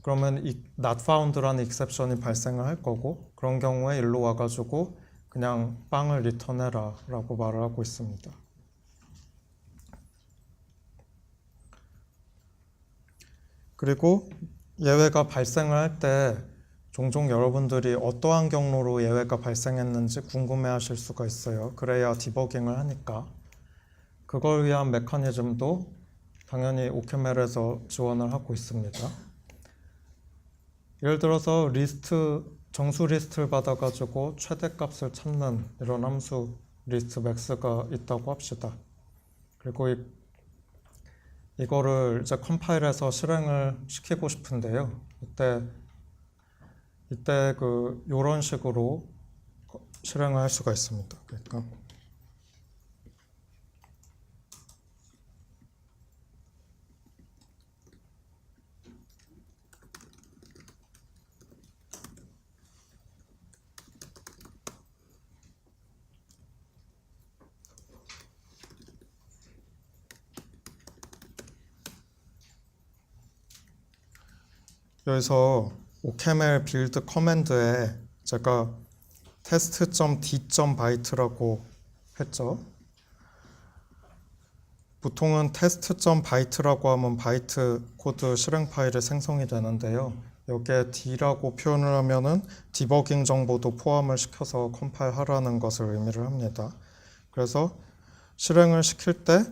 그러면 이 not found라는 exception이 발생을 할 거고 그런 경우에 일로 와가지고 그냥 빵을 리턴해라 라고 말을 하고 있습니다. 그리고 예외가 발생을 할 때 종종 여러분들이 어떠한 경로로 예외가 발생했는지 궁금해하실 수가 있어요. 그래야 디버깅을 하니까. 그걸 위한 메커니즘도 당연히 OCamL에서 지원을 하고 있습니다. 예를 들어서 정수 리스트를 받아가지고 최대값을 찾는 이런 함수 리스트 max가 있다고 합시다. 그리고 이거를 이제 컴파일해서 실행을 시키고 싶은데요. 이때 이때 요런 식으로 실행을 할 수가 있습니다. 그러니까 여기서 OCaml 빌드 커맨드에 제가 test.d.byte라고 했죠. 보통은 test.byte라고 하면 바이트 코드 실행 파일이 생성이 되는데요. 여기에 d라고 표현을 하면은 디버깅 정보도 포함을 시켜서 컴파일하라는 것을 의미를 합니다. 그래서 실행을 시킬 때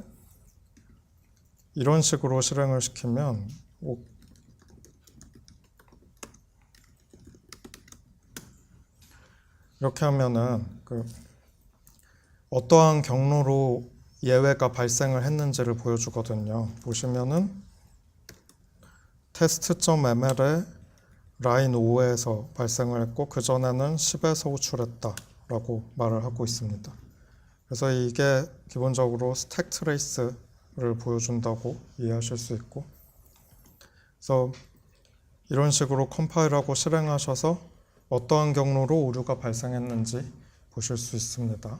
이런 식으로 실행을 시키면 이렇게 하면은 어떠한 경로로 예외가 발생을 했는지를 보여주거든요. 보시면은 test.ml에 라인 5에서 발생을 했고 그 전에는 10에서 호출했다 라고 말을 하고 있습니다. 그래서 이게 기본적으로 스택 트레이스를 보여준다고 이해하실 수 있고, 그래서 이런 식으로 컴파일하고 실행하셔서 어떠한 경로로 오류가 발생했는지 보실 수 있습니다.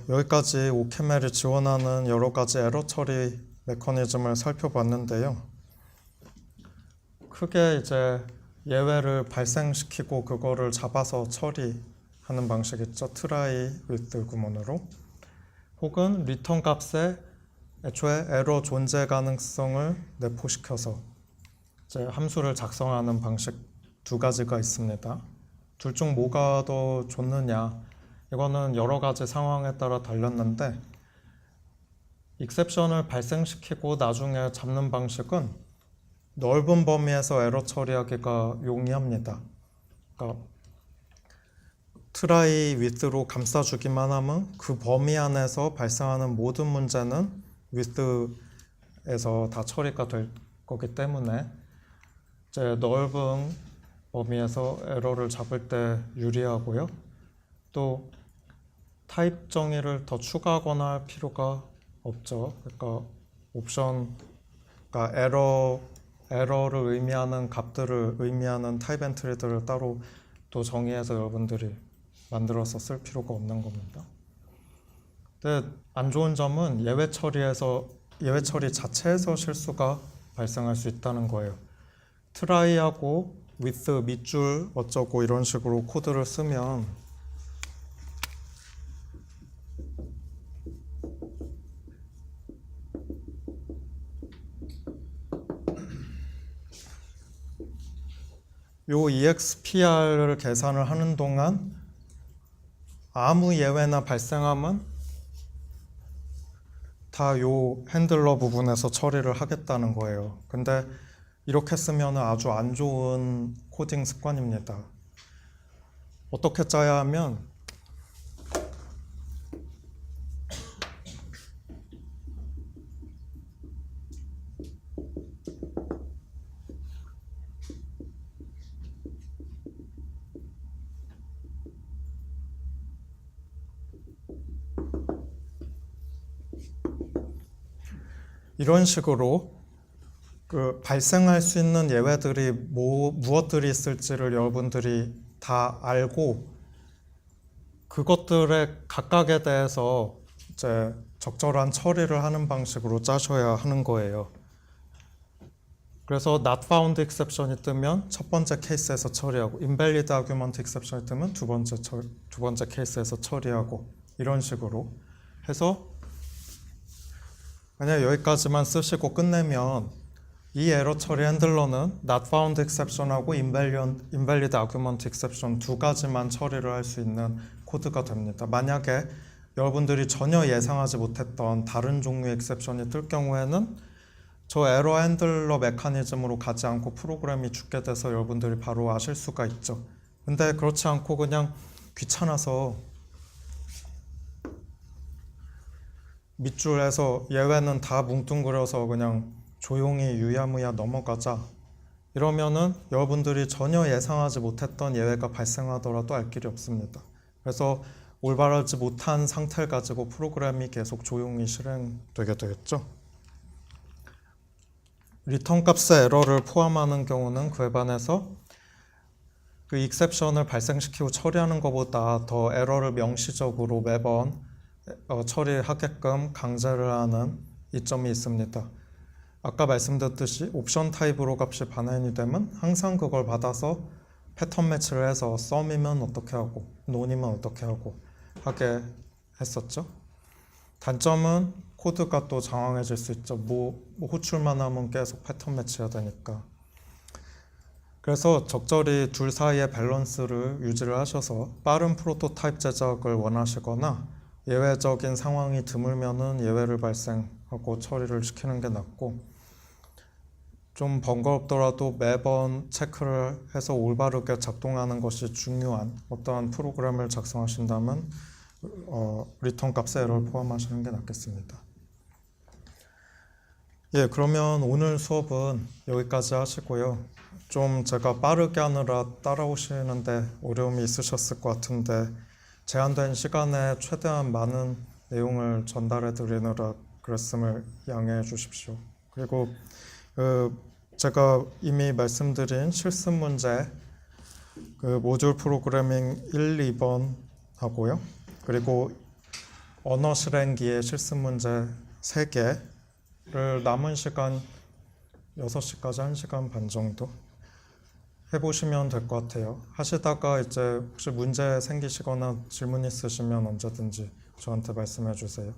여기까지 OCaml이 지원하는 여러 가지 에러 처리 메커니즘을 살펴봤는데요. 크게 이제 예외를 발생시키고 그거를 잡아서 처리하는 방식 있죠. try with 구문으로. 혹은 리턴 값에 애초에 에러 존재 가능성을 내포시켜서 이제 함수를 작성하는 방식 두 가지가 있습니다. 둘 중 뭐가 더 좋느냐, 이거는 여러 가지 상황에 따라 달렸는데, 익셉션을 발생시키고 나중에 잡는 방식은 넓은 범위에서 에러 처리하기가 용이합니다. 그러니까 try with로 감싸주기만 하면 그 범위 안에서 발생하는 모든 문제는 with에서 다 처리가 될 거기 때문에 이제 넓은 범위에서 에러를 잡을 때 유리하고요. 또 타입 정의를 더 추가하거나 할 필요가 없죠. 그러니까 그러니까 에러를 의미하는 값들을 의미하는 타입 엔트리들을 따로 또 정의해서 여러분들이 만들어서 쓸 필요가 없는 겁니다. 근데 안 좋은 점은 예외 처리 자체에서 실수가 발생할 수 있다는 거예요. try하고 with 밑줄 어쩌고 이런 식으로 코드를 쓰면 요 EXPR을 계산을 하는 동안 아무 예외나 발생하면 다 요 핸들러 부분에서 처리를 하겠다는 거예요. 근데 이렇게 쓰면 아주 안 좋은 코딩 습관입니다. 어떻게 짜야 하면 이런 식으로 발생할 수 있는 예외들이 무엇들이 있을지를 여러분들이 다 알고 그것들의 각각에 대해서 이제 적절한 처리를 하는 방식으로 짜셔야 하는 거예요. 그래서 not found exception이 뜨면 첫 번째 케이스에서 처리하고 invalid argument exception이 뜨면 두 번째 케이스에서 처리하고 이런 식으로 해서 만약 여기까지만 쓰시고 끝내면 이 에러 처리 핸들러는 not found exception하고 invalid argument exception 두 가지만 처리를 할 수 있는 코드가 됩니다. 만약에 여러분들이 전혀 예상하지 못했던 다른 종류의 exception이 뜰 경우에는 저 에러 핸들러 메커니즘으로 가지 않고 프로그램이 죽게 돼서 여러분들이 바로 아실 수가 있죠. 근데 그렇지 않고 그냥 귀찮아서 밑줄에서 예외는 다 뭉뚱그려서 그냥 조용히 유야무야 넘어가자. 이러면은 여러분들이 전혀 예상하지 못했던 예외가 발생하더라도 알 길이 없습니다. 그래서 올바르지 못한 상태를 가지고 프로그램이 계속 조용히 실행되게 되겠죠. 리턴 값의 에러를 포함하는 경우는 그에 반해서 그 익셉션을 발생시키고 처리하는 것보다 더 에러를 명시적으로 매번 처리하게끔 강제를 하는 이점이 있습니다. 아까 말씀드렸듯이 옵션 타입으로 값이 반환이 되면 항상 그걸 받아서 패턴 매치를 해서 썸이면 어떻게 하고 논이면 어떻게 하고 하게 했었죠. 단점은 코드가 또 장황해질 수 있죠. 뭐 호출만 하면 계속 패턴 매치해야 되니까. 그래서 적절히 둘 사이의 밸런스를 유지를 하셔서 빠른 프로토타입 제작을 원하시거나 예외적인 상황이 드물면은 예외를 발생하고 처리를 시키는 게 낫고, 좀 번거롭더라도 매번 체크를 해서 올바르게 작동하는 것이 중요한 어떠한 프로그램을 작성하신다면 리턴 값의 에러를 포함하시는 게 낫겠습니다. 예, 그러면 오늘 수업은 여기까지 하시고요. 좀 제가 빠르게 하느라 따라오시는데 어려움이 있으셨을 것 같은데 제한된 시간에 최대한 많은 내용을 전달해 드리느라 그랬음을 양해해 주십시오. 그리고 제가 이미 말씀드린 실습 문제 모듈 프로그래밍 1, 2번 하고요. 그리고 언어 실행기의 실습 문제 3개를 남은 시간 6시까지 1시간 반 정도 해보시면 될 것 같아요. 하시다가 이제 혹시 문제 생기시거나 질문 있으시면 언제든지 저한테 말씀해 주세요.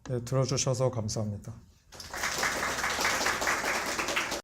네, 들어주셔서 감사합니다.